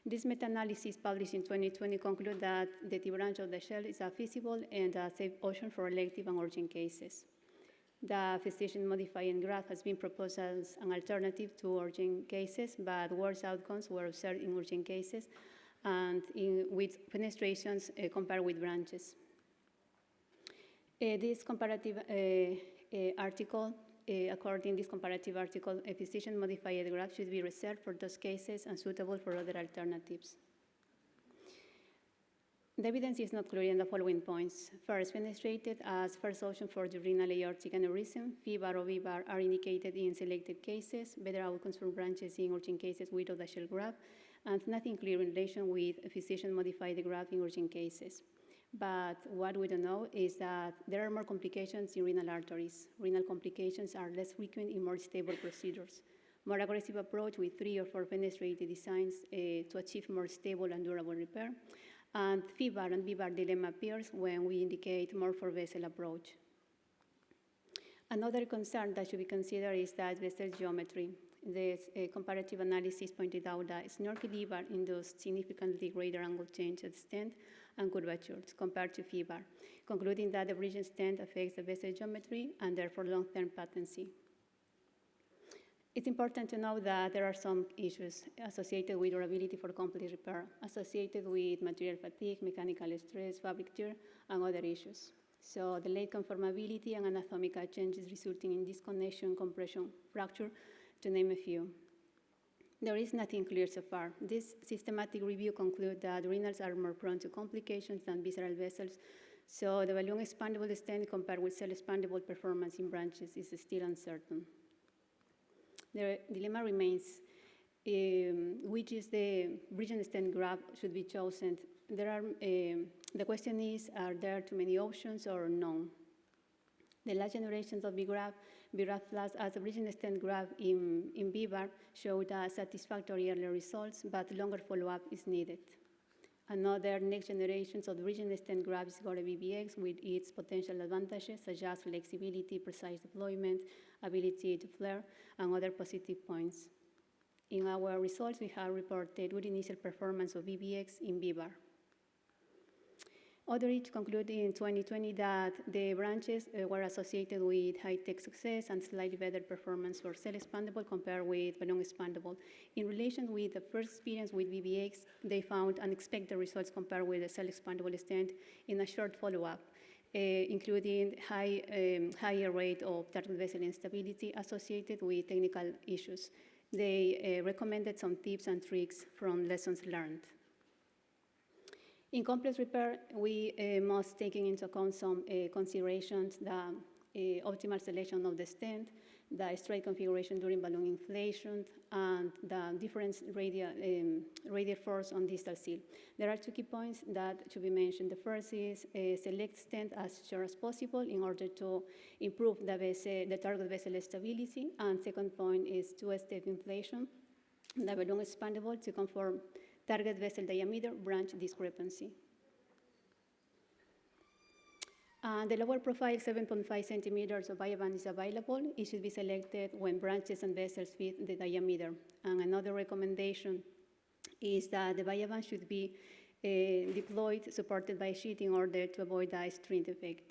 This meta-analysis published in 2020 concluded that the T-branch of the shell is a feasible and a safe option for elective and urgent cases. The physician-modifying graft has been proposed as an alternative to urgent cases, but worse outcomes were observed in urgent cases and with fenestrations compared with branches. This comparative article, according to this comparative article, a physician-modified graft should be reserved for those cases and suitable for other alternatives. The evidence is not clear in the following points. First, fenestrated as first option for the renal aortic aneurysm, FIVAR or VIVAR are indicated in selected cases, better outcomes for branches in urgent cases without the shell graft, and nothing clear in relation with physician-modified graft in urgent cases. But what we don't know is that there are more complications in renal arteries. Renal complications are less frequent in more stable procedures. More aggressive approach with 3 or 4 fenestrated designs to achieve more stable and durable repair. And FIVAR and VIVAR dilemma appears when we indicate more for vessel approach. Another concern that should be considered is that vessel geometry. This comparative analysis pointed out that snorkel lever induced significantly greater angle change at stent and curvatures compared to FIVAR, concluding that the bridging stent affects the vessel geometry and therefore long-term patency. It's important to know that there are some issues associated with durability for complex repair, associated with material fatigue, mechanical stress, fabric tear, and other issues. So the late conformability and anatomical changes resulting in disconnection, compression, fracture, to name a few. There is nothing clear so far. This systematic review concludes that renals are more prone to complications than visceral vessels, so the balloon expandable stent compared with cell expandable performance in branches is still uncertain. The dilemma remains, which is the bridging stent graft should be chosen. The question is, are there too many options or none? The last generations of BGraft Plus as a bridging stent graft in VIVAR showed satisfactory early results, but longer follow-up is needed. Another next generations of bridging stent graft is GORE BBX with its potential advantages such as flexibility, precise deployment, ability to flare, and other positive points. In our results, we have reported good initial performance of BBX in VIVAR. Others concluded in 2020 that the branches were associated with high-tech success and slightly better performance for cell expandable compared with balloon expandable. In relation with the first experience with BBX, they found unexpected results compared with the cell expandable stent in a short follow-up, including higher rate of target vessel instability associated with technical issues. They recommended some tips and tricks from lessons learned. In complex repair, we must take into account some considerations, the optimal selection of the stent, the straight configuration during balloon inflation, and the different radial force on distal seal. There are 2 key points that should be mentioned. The first is select stent as short as possible in order to improve the target vessel stability. And second point is 2-step inflation, the balloon expandable to conform target vessel diameter branch discrepancy. The lower profile 7.5 centimeters of viaband is available. It should be selected when branches and vessels fit the diameter. And another recommendation is that the viaband should be deployed supported by sheet in order to avoid the string effect.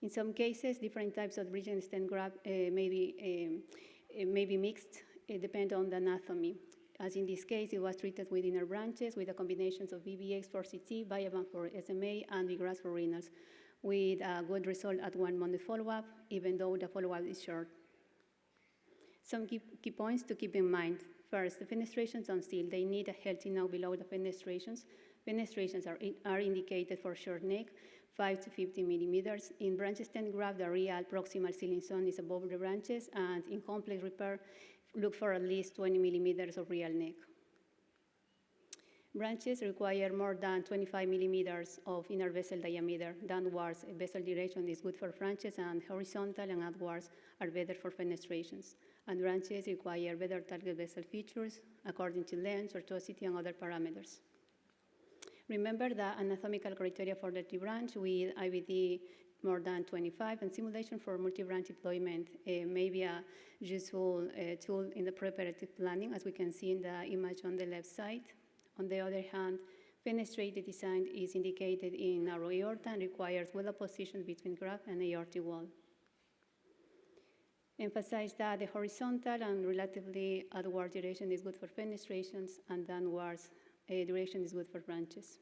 In some cases, different types of bridging stent graft may be mixed, depending on the anatomy. As in this case, it was treated with inner branches with a combination of BBX for CT, viaband for SMA, and Vigras for renals, with a good result at 1 month follow-up, even though the follow-up is short. Some key points to keep in mind. First, the fenestrations on steel, they need a healthy node below the fenestrations. Fenestrations are indicated for short neck, 5 to 50 millimeters. In branch stent graft, the real proximal sealing zone is above the branches, and in complex repair, look for at least 20 millimeters of real neck. Branches require more than 25 millimeters of inner vessel diameter. Downwards, vessel direction is good for branches, and horizontal and outwards are better for fenestrations. And branches require better target vessel features according to length, tortuosity, and other parameters. Remember the anatomical criteria for the T-branch with IVD more than 25, and simulation for multi-branch deployment may be a useful tool in the preparative planning, as we can see in the image on the left side. On the other hand, fenestrated design is indicated in narrow aorta and requires well position between graft and aortic wall. Emphasize that the horizontal and relatively outward direction is good for fenestrations, and downwards direction is good for branches.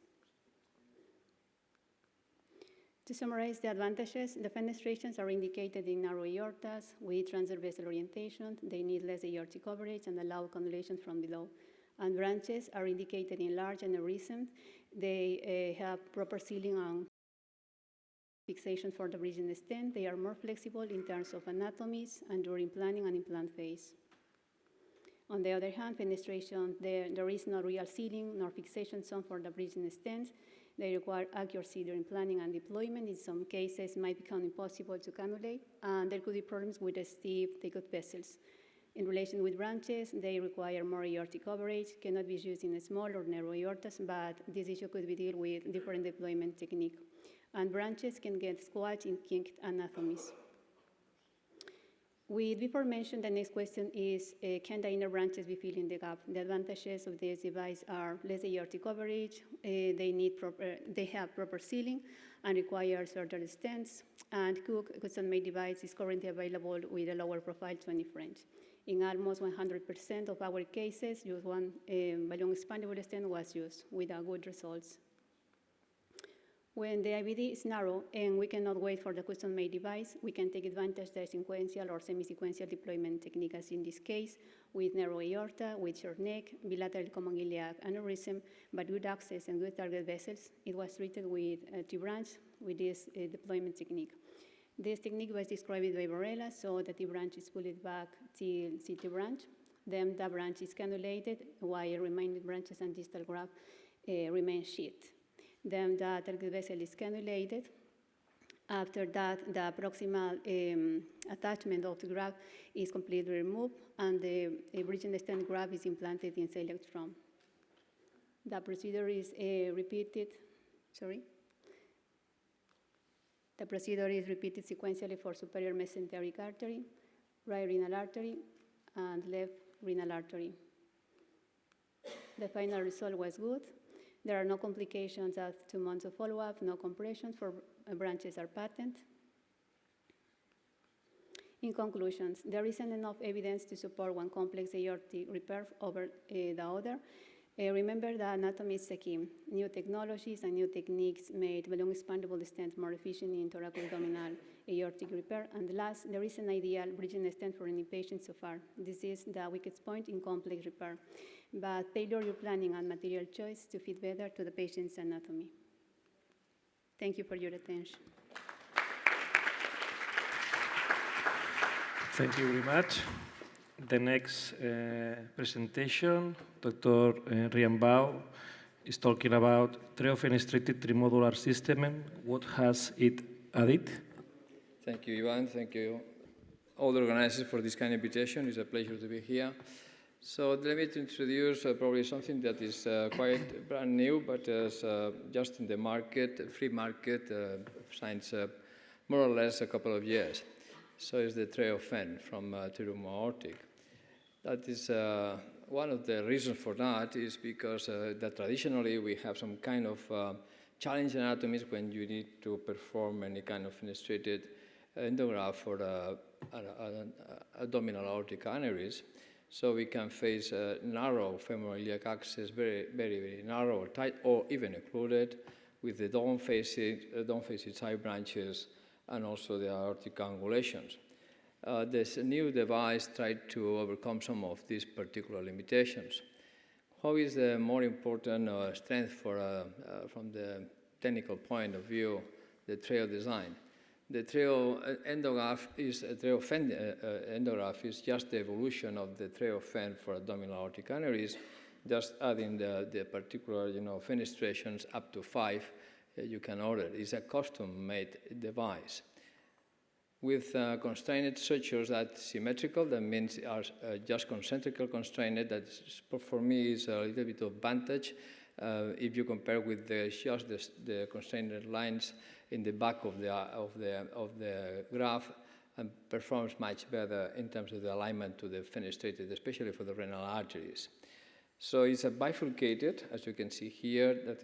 To summarize the advantages, the fenestrations are indicated in narrow aortas with transverse vessel orientation. They need less aortic coverage and allow cannulation from below. And branches are indicated in large aneurysm. They have proper sealing and fixation for the bridging stent. They are more flexible in terms of anatomies and during planning and implant phase. On the other hand, fenestration, there is no real sealing nor fixation zone for the bridging stents. They require accuracy during planning and deployment. In some cases, it might become impossible to cannulate, and there could be problems with the stiff takeout vessels. In relation with branches, they require more aortic coverage, cannot be used in small or narrow aortas, but this issue could be dealt with different deployment technique. And branches can get squashed in kinked anatomies. With before mentioned, the next question is, can the inner branches be filling the gap? The advantages of this device are less aortic coverage, they have proper sealing and require surgery stents, and custom-made device is currently available with a lower profile 20 French. In almost 100% of our cases, just one balloon expandable stent was used with good results. When the IVD is narrow and we cannot wait for the custom-made device, we can take advantage of the sequential or semi-sequential deployment technique, as in this case, with narrow aorta, with short neck, bilateral common iliac aneurysm, but good access and good target vessels. It was treated with T-branch with this deployment technique. This technique was described by Varela, so the T-branch is pulled back till CT branch. Then the branch is cannulated, while remaining branches and distal graft remain sheathed. Then the target vessel is cannulated. After that, the proximal attachment of the graft is completely removed, and the bridging stent graft is implanted in electron. The procedure is repeated. The procedure is repeated sequentially for superior mesenteric artery, right renal artery, and left renal artery. The final result was good. There are no complications at 2 months of follow-up, no compressions for branches are patent. In conclusions, there isn't enough evidence to support one complex aortic repair over the other. Remember that anatomy is the key. New technologies and new techniques made balloon expandable stents more efficient in thoracoabdominal aortic repair. And last, there is an ideal bridging stent for any patient so far. This is the weakest point in complex repair, but tailor your planning and material choice to fit better to the patient's anatomy. Thank you for your attention. Thank you very much. The next presentation, Dr. Rian Bao is talking about treofenestrated trimodular system and what has it added. Thank you, Ivan. Thank you, all the organizers, for this kind of invitation. It's a pleasure to be here. So let me introduce probably something that is quite brand new, but is just in the market, free market, since more or less a couple of years. So it's the treofen from Terum aortic. That is one of the reasons for that is because that traditionally we have some kind of challenge anatomies when you need to perform any kind of fenestrated endograft for abdominal aortic aneurysm. So we can face narrow femoral iliac access, very, very, very narrow or tight, or even occluded, with the don't-face-it side branches and also the aortic angulations. This new device tried to overcome some of these particular limitations. How is the more important strength from the technical point of view, the treo design? The treo endograft is just the evolution of the treofen for abdominal aortic aneurysm, just adding the particular fenestrations up to 5 you can order. It's a custom-made device. With constrained sutures that's symmetrical, that means are just concentrical constrained. That for me is a little bit of advantage if you compare with just the constrained lines in the back of the graph, and performs much better in terms of the alignment to the fenestrated, especially for the renal arteries. So it's a bifurcated, as you can see here, that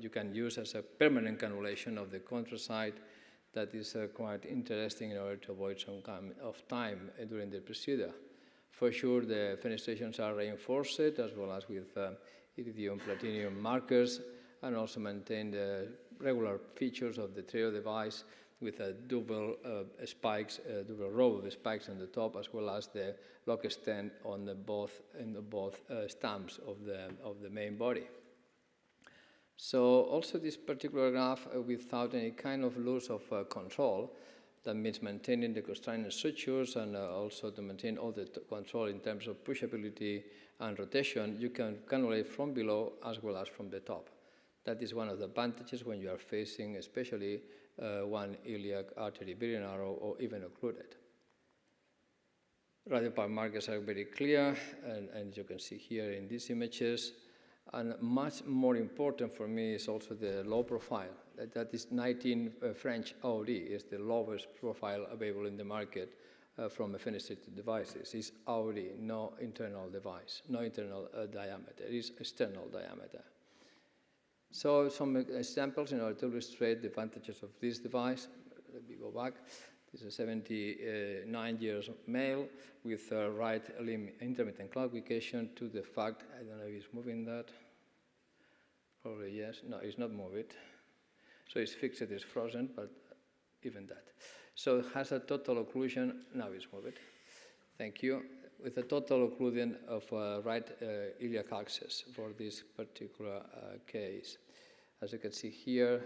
you can use as a permanent cannulation of the contrasite. That is quite interesting in order to avoid some kind of time during the procedure. For sure, the fenestrations are reinforced, as well as with iridium platinum markers, and also maintain the regular features of the treo device with a double row of spikes on the top, as well as the lock stent on the both stumps of the main body. So also this particular graph, without any kind of loss of control, that means maintaining the constrained sutures and also to maintain all the control in terms of pushability and rotation, you can cannulate from below as well as from the top. That is one of the advantages when you are facing especially one iliac artery very narrow or even occluded. Radiopart markers are very clear, and you can see here in these images. And much more important for me is also the low profile. That is 19 French AOD, is the lowest profile available in the market from fenestrated devices. It's AOD, no internal device, no internal diameter. It is external diameter. So some examples in order to illustrate the advantages of this device. Let me go back. This is a 79 years male with right limb intermittent claudication to the fact, I don't know if he's moving that. Probably yes. No, he's not moving. So it's fixed, it's frozen, but even that. So it has a total occlusion. Now it's moving. Thank you. With a total occlusion of right iliac axis for this particular case. As you can see here,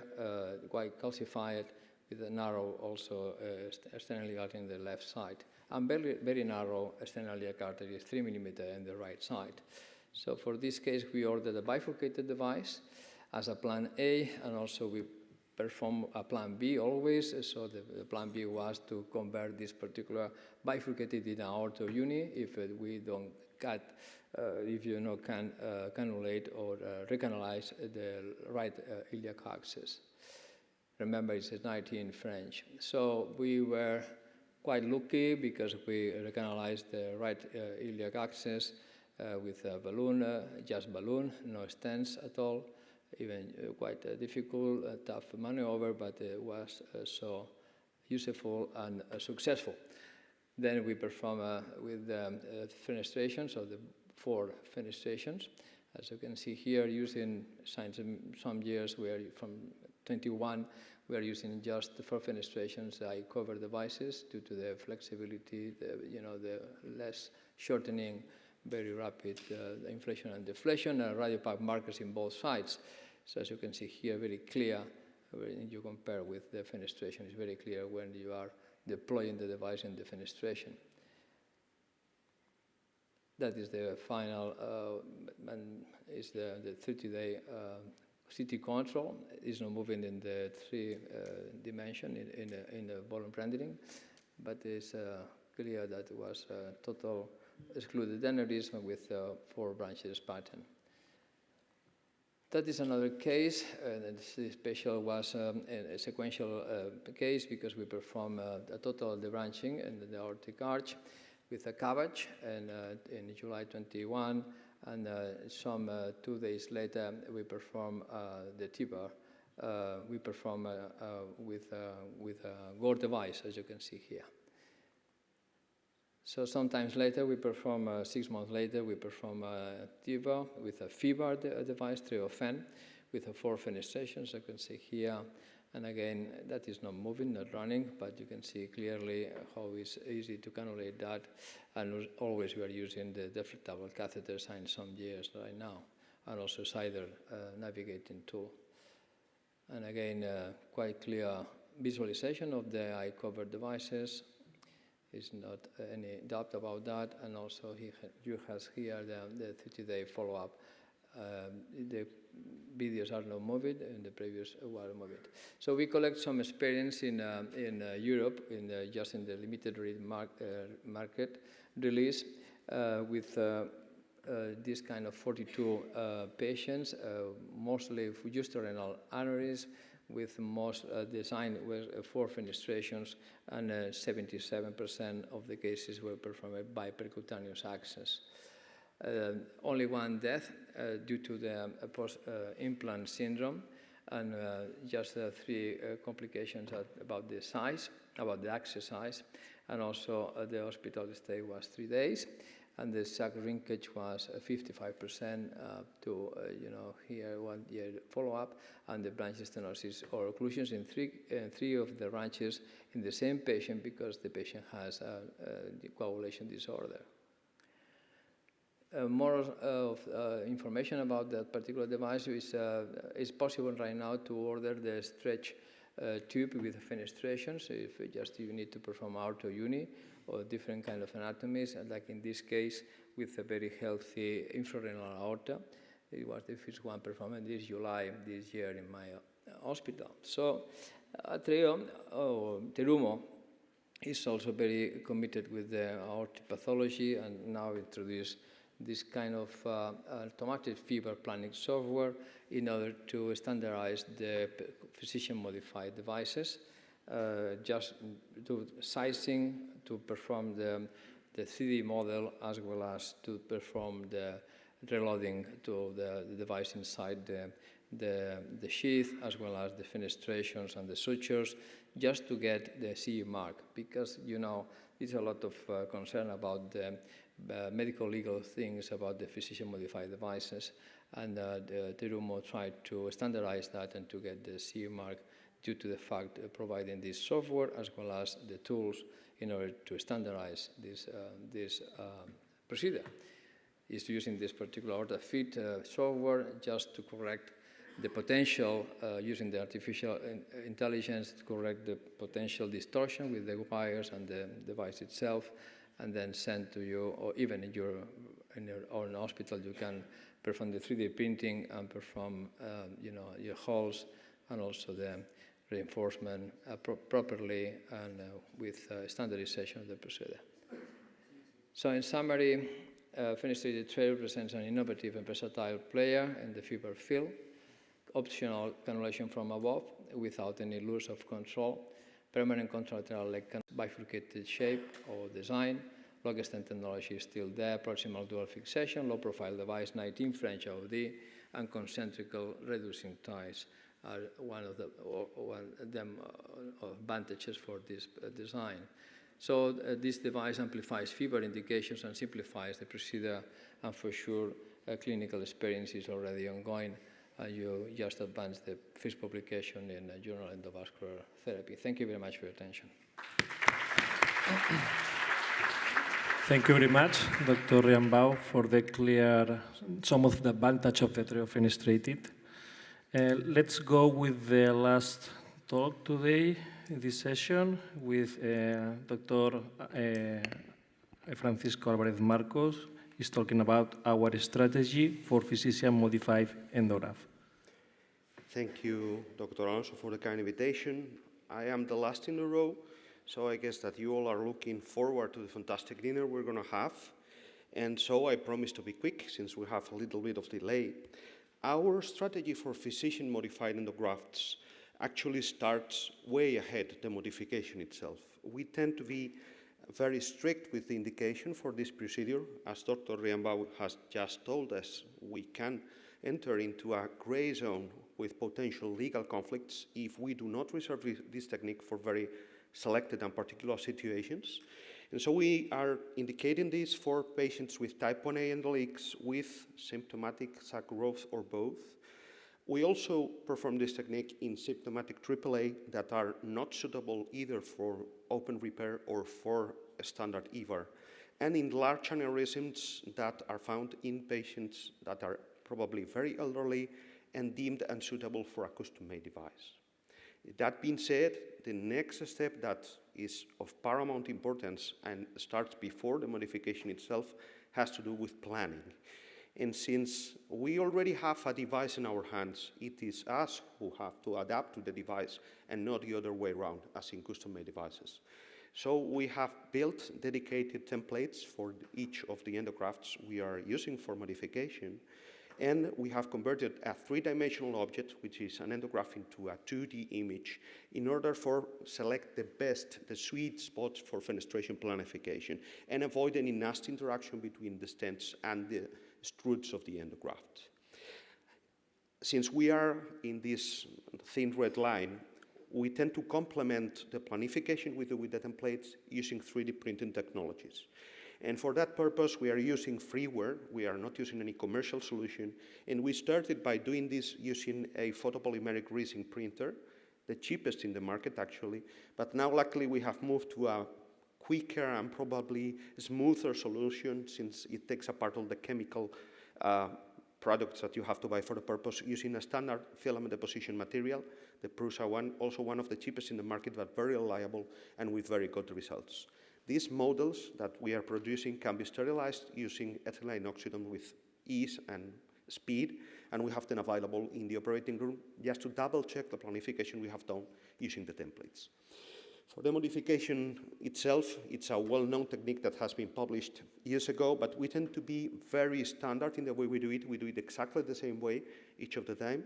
quite calcified, with a narrow also external iliac artery in the left side, and very, very narrow external iliac artery, 3 millimeter in the right side. So for this case, we ordered a bifurcated device as a plan A, and also we perform a plan B always. So the plan B was to convert this particular bifurcated in aorta uni if we don't cut, if you can cannulate or recanalize the right iliac axis. Remember, it's 19 French. So we were quite lucky because we recanalized the right iliac axis with a balloon, just balloon, no stents at all. Even quite difficult, tough maneuver, but it was so useful and successful. Then we perform with fenestrations, so the 4 fenestrations. As you can see here, using some years, from 21, We are using just for fenestrations cover devices due to the flexibility, the less shortening, very rapid inflation and deflation, and radiopath markers in both sides. So as you can see here, very clear. When you compare with the fenestration, it's very clear when you are deploying the device in the fenestration. That is the final, and is the 30-day CT control. It's not moving in the 3 dimension in the volume rendering, but it's clear that it was total excluded aneurysm with 4 branches pattern. That is another case, and this special was a sequential case because we perform a total debranching in the aortic arch with a CABG in July 21, and some 2 days later we perform the TIBA. We perform with a Gore device, as you can see here. So sometimes later we perform, 6 months later, we perform TIBA with a FIBA device, triofen, with a 4 fenestrations, you can see here. And again, that is not moving, not running, but you can see clearly how it's easy to cannulate that. And always we are using the deflectable catheters in some years right now, and also CIDR navigating tool. And again, quite clear visualization of the eye-covered devices. There's not any doubt about that. And also you have here the 30-day follow-up. The videos are not moved, and the previous were moved. So we collect some experience in Europe, just in the limited read market release, with this kind of 42 patients, mostly juxtarenal aneurysm, with most design with 4 fenestrations, and 77% of the cases were performed by percutaneous access. Only 1 death due to the post-implant syndrome, and just 3 complications about the size, about the access size, and also the hospital stay was 3 days, and the sac shrinkage was 55% to here 1 year follow-up, and the branch stenosis or occlusions in 3 of the branches in the same patient because the patient has the coagulation disorder. More information about that particular device is possible right now to order the stretch tube with fenestration. So if you need to perform aorta uni or different kind of anatomies, and like in this case with a very healthy infrarenal aorta. It was the first one performed this July this year in my hospital. So Terumo is also very committed with the aortic pathology, and now introduce this kind of automatic fever planning software in order to standardize the physician-modified devices, just do sizing to perform the 3D model, as well as to perform the reloading to the device inside the sheath, as well as the fenestrations and the sutures, just to get the CE mark, because there's a lot of concern about the medical legal things about the physician-modified devices, and Terumo tried to standardize that and to get the CE mark due to the fact of providing this software as well as the tools in order to standardize this procedure. Is using this particular AortaFit software just to correct the potential, using the artificial intelligence to correct the potential distortion with the wires and the device itself, and then send to you, or even in your own hospital, you can perform the 3D printing and perform your holes and also the reinforcement properly and with standardization of the procedure. So in summary, fenestrated tray represents an innovative and versatile player in the fiber field. Optional cannulation from above without any loss of control. Permanent contralateral leg bifurcated shape or design. Long extent technology is still there. Proximal dual fixation, low profile device, 19 French OD, and concentrical reducing ties are one of the advantages for this design. So this device amplifies fiber indications and simplifies the procedure, and for sure clinical experience is already ongoing and you just advanced the first publication in Journal Endovascular Therapy. Thank you very much for your attention. Thank you very much, Dr. Riambau, for the clear, some of the advantage of the fenestrated. Let's go with the last talk today in this session with Dr. Francisco Alvarez Marcos. He's talking about our strategy for physician-modified endograft. Thank you, Dr. Alonso, for the kind invitation. I am the last in the row, so I guess that you all are looking forward to the fantastic dinner we're going to have. And so I promise to be quick, since we have a little bit of delay. Our strategy for physician-modified endografts actually starts way ahead the modification itself. We tend to be very strict with the indication for this procedure. As Dr. Riambau has just told us, we can enter into a gray zone with potential legal conflicts if we do not reserve this technique for very selected and particular situations. And so we are indicating this for patients with type 1A endoleaks with symptomatic sac growth or both. We also perform this technique in symptomatic AAA that are not suitable either for open repair or for a standard EVAR, and in large aneurysms that are found in patients that are probably very elderly and deemed unsuitable for a custom-made device. That being said, the next step that is of paramount importance and starts before the modification itself has to do with planning. And since we already have a device in our hands, it is us who have to adapt to the device and not the other way around, as in custom-made devices. So we have built dedicated templates for each of the endografts we are using for modification. And we have converted a three-dimensional object, which is an endograft, into a 2D image in order for select the best, the sweet spots for fenestration planification and avoid any nasty interaction between the stents and the struts of the endograft. Since we are in this thin red line, we tend to complement the planification with the templates using 3D printing technologies. And for that purpose, we are using freeware. We are not using any commercial solution. And we started by doing this using a photopolymeric resin printer, the cheapest in the market, actually. But now, luckily, we have moved to a quicker and probably smoother solution, since it takes apart all the chemical products that you have to buy for the purpose, using a standard filament deposition material, the Prusa one, also one of the cheapest in the market, but very reliable and with very good results. These models that we are producing can be sterilized using ethylene oxidant with ease and speed, and we have them available in the operating room just to double check the planification we have done using the templates. For the modification itself, it's a well-known technique that has been published years ago, but we tend to be very standard in the way we do it. We do it exactly the same way each of the time.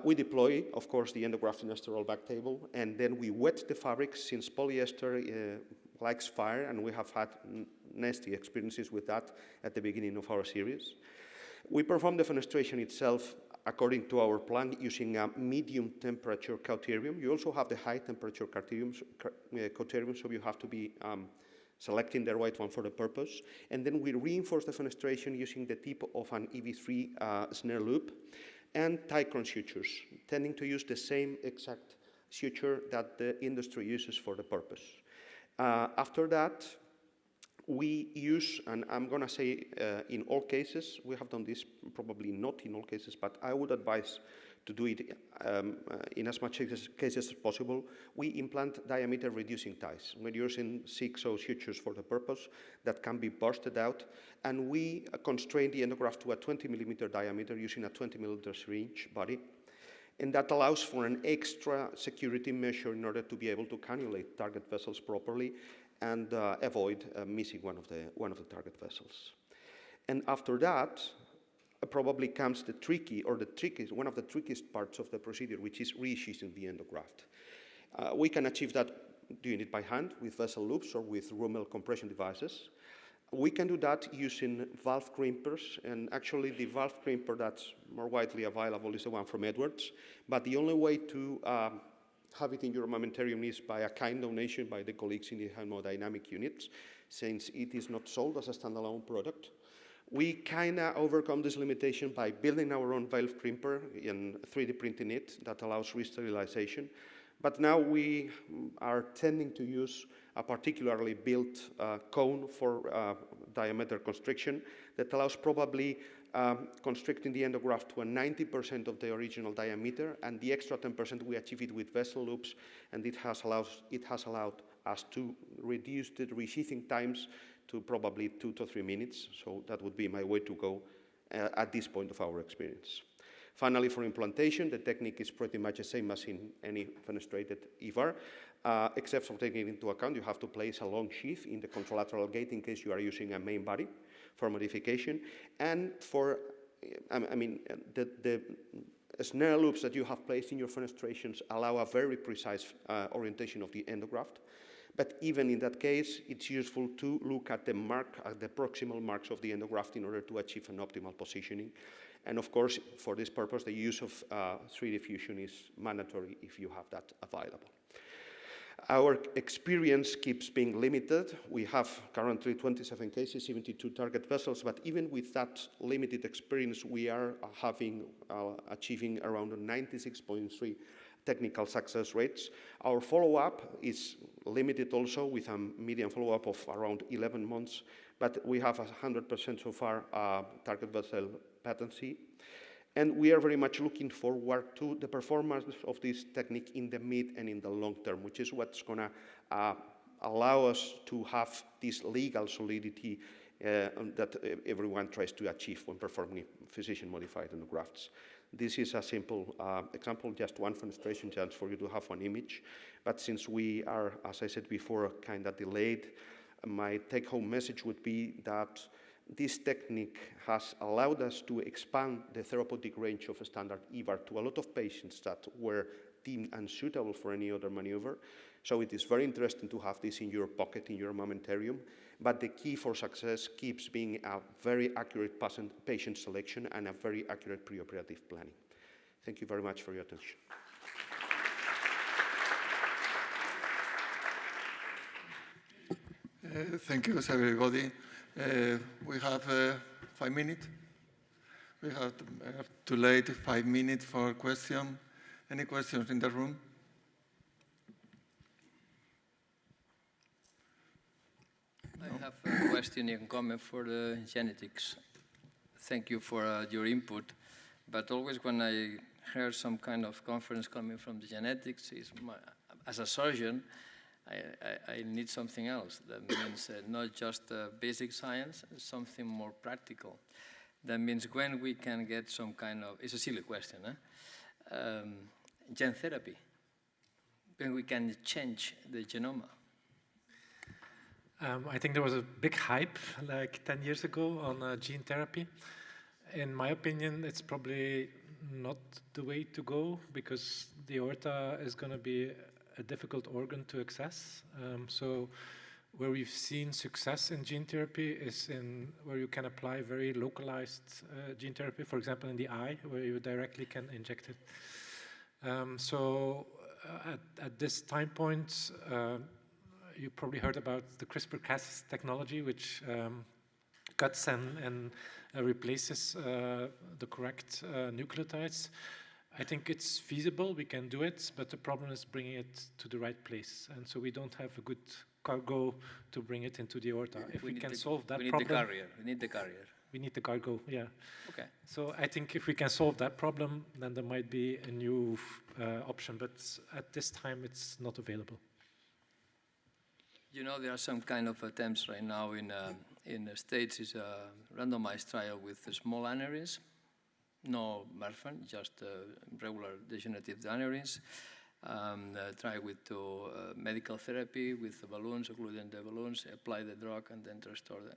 We deploy, of course, the endograft in a sterile back table, and then we wet the fabric, since polyester likes fire, and we have had nasty experiences with that at the beginning of our series. We perform the fenestration itself according to our plan using a medium temperature cauterium. You also have the high temperature cauterium, so you have to be selecting the right one for the purpose. And then we reinforce the fenestration using the tip of an EV3 snare loop and Ticron sutures, tending to use the same exact suture that the industry uses for the purpose. After that, we use, and I'm going to say in all cases, we have done this probably not in all cases, but I would advise to do it in as much cases as possible. We implant diameter reducing ties. We're using 6/0 sutures for the purpose that can be bursted out, and we constrain the endograft to a 20 millimeter diameter using a 20 millimeter syringe body. And that allows for an extra security measure in order to be able to cannulate target vessels properly and avoid missing one of the target vessels. And after that, probably comes the one of the trickiest parts of the procedure, which is resheathing the endograft. We can achieve that doing it by hand with vessel loops or with Rommel compression devices. We can do that using valve crimpers, and actually the valve crimper that's more widely available is the one from Edwards, but the only way to have it in your armamentarium is by a kind donation by the colleagues in the hemodynamic units, since it is not sold as a standalone product. We kind of overcome this limitation by building our own valve crimper and 3D printing it that allows re-sterilization. But now we are tending to use a particularly built cone for diameter constriction that allows probably constricting the endograft to a 90% of the original diameter, and the extra 10% we achieve it with vessel loops, and it has allowed us to reduce the resheathing times to probably 2 to 3 minutes. So that would be my way to go at this point of our experience. Finally, for implantation, the technique is pretty much the same as in any fenestrated EVAR, except for taking into account you have to place a long sheath in the contralateral gate in case you are using a main body for modification. And for, the snare loops that you have placed in your fenestrations allow a very precise orientation of the endograft. But even in that case, it's useful to look at the proximal marks of the endograft in order to achieve an optimal positioning. And of course, for this purpose, the use of 3D fusion is mandatory if you have that available. Our experience keeps being limited. We have currently 27 cases, 72 target vessels, but even with that limited experience, we are achieving around a 96.3 technical success rates. Our follow-up is limited also with a median follow-up of around 11 months, but we have 100% so far target vessel patency. And we are very much looking forward to the performance of this technique in the mid and in the long term, which is what's going to allow us to have this legal solidity that everyone tries to achieve when performing physician-modified endografts. This is a simple example, just one fenestration chance for you to have one image. But since we are, as I said before, kind of delayed, my take-home message would be that this technique has allowed us to expand the therapeutic range of a standard EVAR to a lot of patients that were deemed unsuitable for any other maneuver. So it is very interesting to have this in your pocket, in your armamentarium. But the key for success keeps being a very accurate patient selection and a very accurate preoperative planning. Thank you very much for your attention. Thank you, everybody. We have 5 minutes. We have to wait 5 minutes for question. Any questions in the room? I have a question in common for the genetics. Thank you for your input. But always when I hear some kind of conference coming from the genetics, as a surgeon, I need something else. That means not just basic science, something more practical. That means when we can get some kind of, it's a silly question, gene therapy, when we can change the genome. I think there was a big hype like 10 years ago on gene therapy. In my opinion, it's probably not the way to go because the aorta is going to be a difficult organ to access. So where we've seen success in gene therapy is in where you can apply very localized gene therapy, for example, in the eye, where you directly can inject it. At this time point, you probably heard about the CRISPR-Cas technology, which cuts and replaces the correct nucleotides. I think it's feasible, we can do it, but the problem is bringing it to the right place. And so we don't have a good cargo to bring it into the aorta. If we can solve that problem... We need the carrier. We need the cargo, yeah. Okay. So I think if we can solve that problem, then there might be a new option, but at this time it's not available. You know, there are some kind of attempts right now in the States. Is a randomized trial with small aneurysms, no Marfan, just regular degenerative aneurysms. Try with medical therapy with the balloons, occluding the balloons, apply the drug, and then restore the.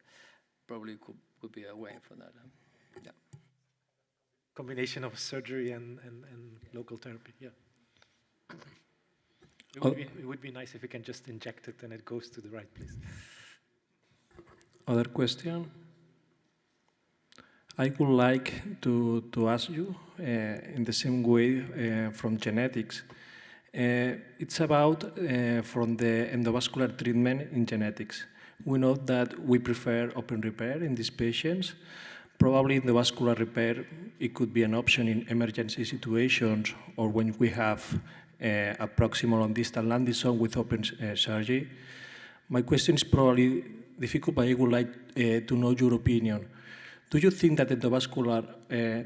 Probably could be a way for that. Yeah. Combination of surgery and local therapy, yeah. It would be nice if we can just inject it and it goes to the right place. Other question? I would like to ask you in the same way from genetics. It's about from the endovascular treatment in genetics. We know that we prefer open repair in these patients. Probably in the vascular repair, it could be an option in emergency situations or when we have a proximal and distal landing zone with open surgery. My question is probably difficult, but I would like to know your opinion. Do you think that endovascular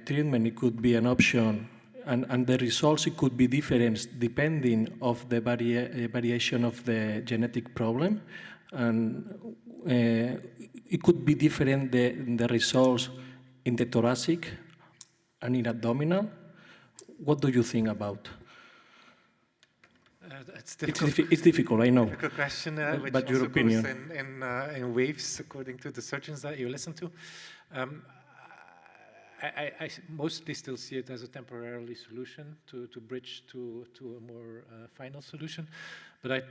treatment it could be an option and the results it could be different depending of the variation of the genetic problem? And it could be different the results in the thoracic and in abdominal. What do you think about? It's difficult, I know. Difficult question, which but your also opinion. goes in waves according to the surgeons that you listen to. I mostly still see it as a temporary solution to bridge to a more final solution, but I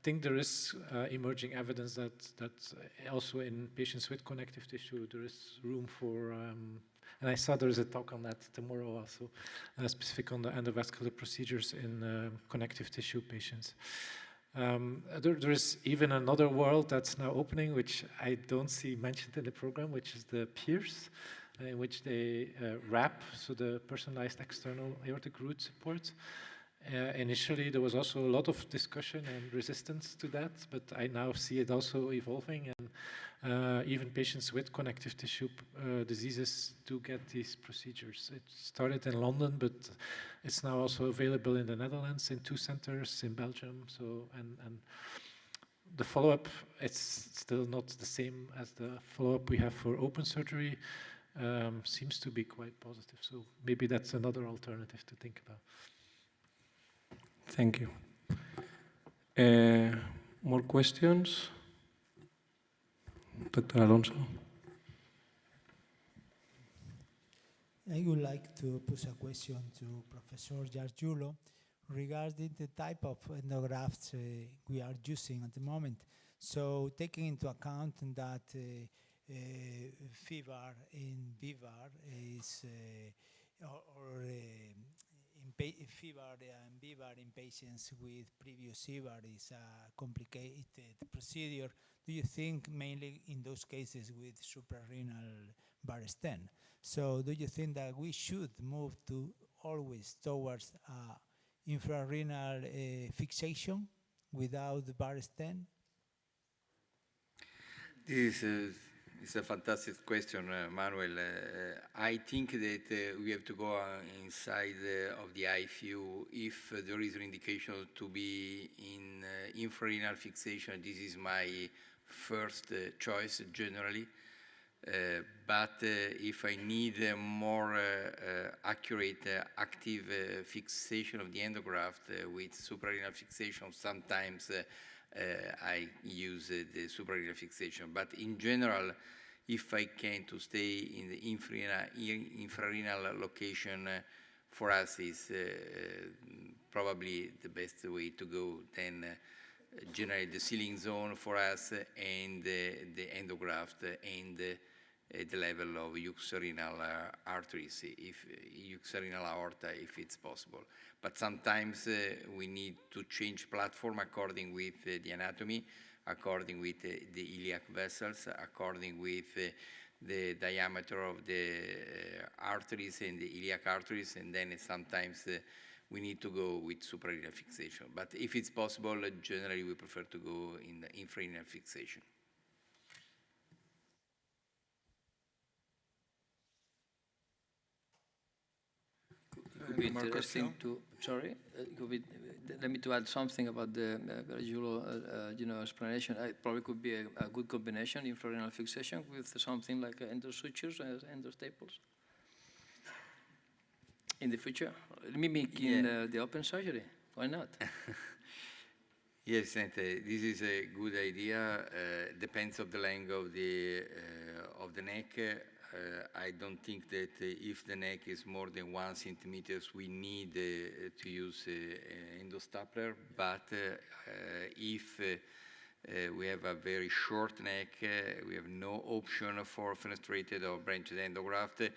think there is emerging evidence that also in patients with connective tissue there is room for, and I saw there is a talk on that tomorrow also, specific on the endovascular procedures in connective tissue patients. There is even another world that's now opening, which I don't see mentioned in the program, which is the PIERS, in which they wrap, so the personalized external aortic root support. Initially, there was also a lot of discussion and resistance to that, but I now see it also evolving, and even patients with connective tissue diseases do get these procedures. It started in London, but it's now also available in the Netherlands, in 2 centers, in Belgium. So, and the follow-up, it's still not the same as the follow-up we have for open surgery. Seems to be quite positive. So maybe that's another alternative to think about. Thank you. More questions? Dr. Alonso. I would like to pose a question to Professor Gargiulo regarding the type of endografts we are using at the moment. So taking into account that FIVAR in BIVAR is, FIVAR and BIVAR in patients with previous CIVAR is a complicated procedure. Do you think mainly in those cases with suprarenal bar stent? So do you think that we should move to always towards infrarenal fixation without the bar stent? This is a fantastic question, Manuel. I think that we have to go inside of the IFU if there is an indication to be in infrarenal fixation. This is my first choice generally. But if I need a more accurate, active fixation of the endograft with suprarenal fixation, sometimes I use the suprarenal fixation. But in general, if I can to stay in the infrarenal location, for us is probably the best way to go. Then generally the ceiling zone for us and the endograft and the level of juxtarenal arteries, if juxtarenal aorta, if it's possible. But sometimes we need to change platform according with the anatomy, according with the iliac vessels, according with the diameter of the arteries and the iliac arteries, and then sometimes we need to go with suprarenal fixation. But if it's possible, generally we prefer to go in the infrarenal fixation. It could be interesting to, sorry, it could be, let me to add something about the Gargiulo, explanation. It probably could be a good combination, infrarenal fixation with something like endosutures, endostaples. In the future, mimicking the open surgery, why not? Yes, and this is a good idea. Depends on the length of the neck. I don't think that if the neck is more than 1 centimeter, we need to use endostapler. But if we have a very short neck, we have no option for fenestrated or branched endograft,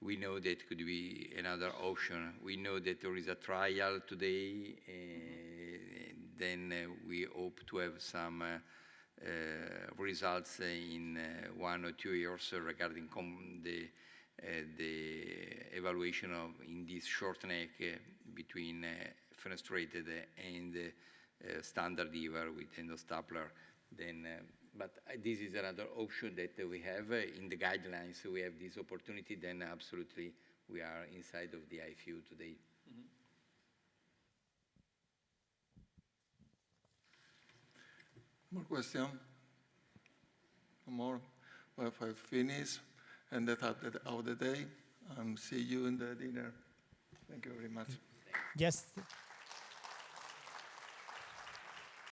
we know that could be another option. We know that there is a trial today, then we hope to have some results in 1 or 2 years regarding the evaluation of in this short neck between fenestrated and standard EVAR with endostapler. Then, but this is another option that we have in the guidelines. We have this opportunity. Then absolutely, we are inside of the IFU today. More question? No more? Well, if I finish, and that's of the day, see you in the dinner. Thank you very much. Just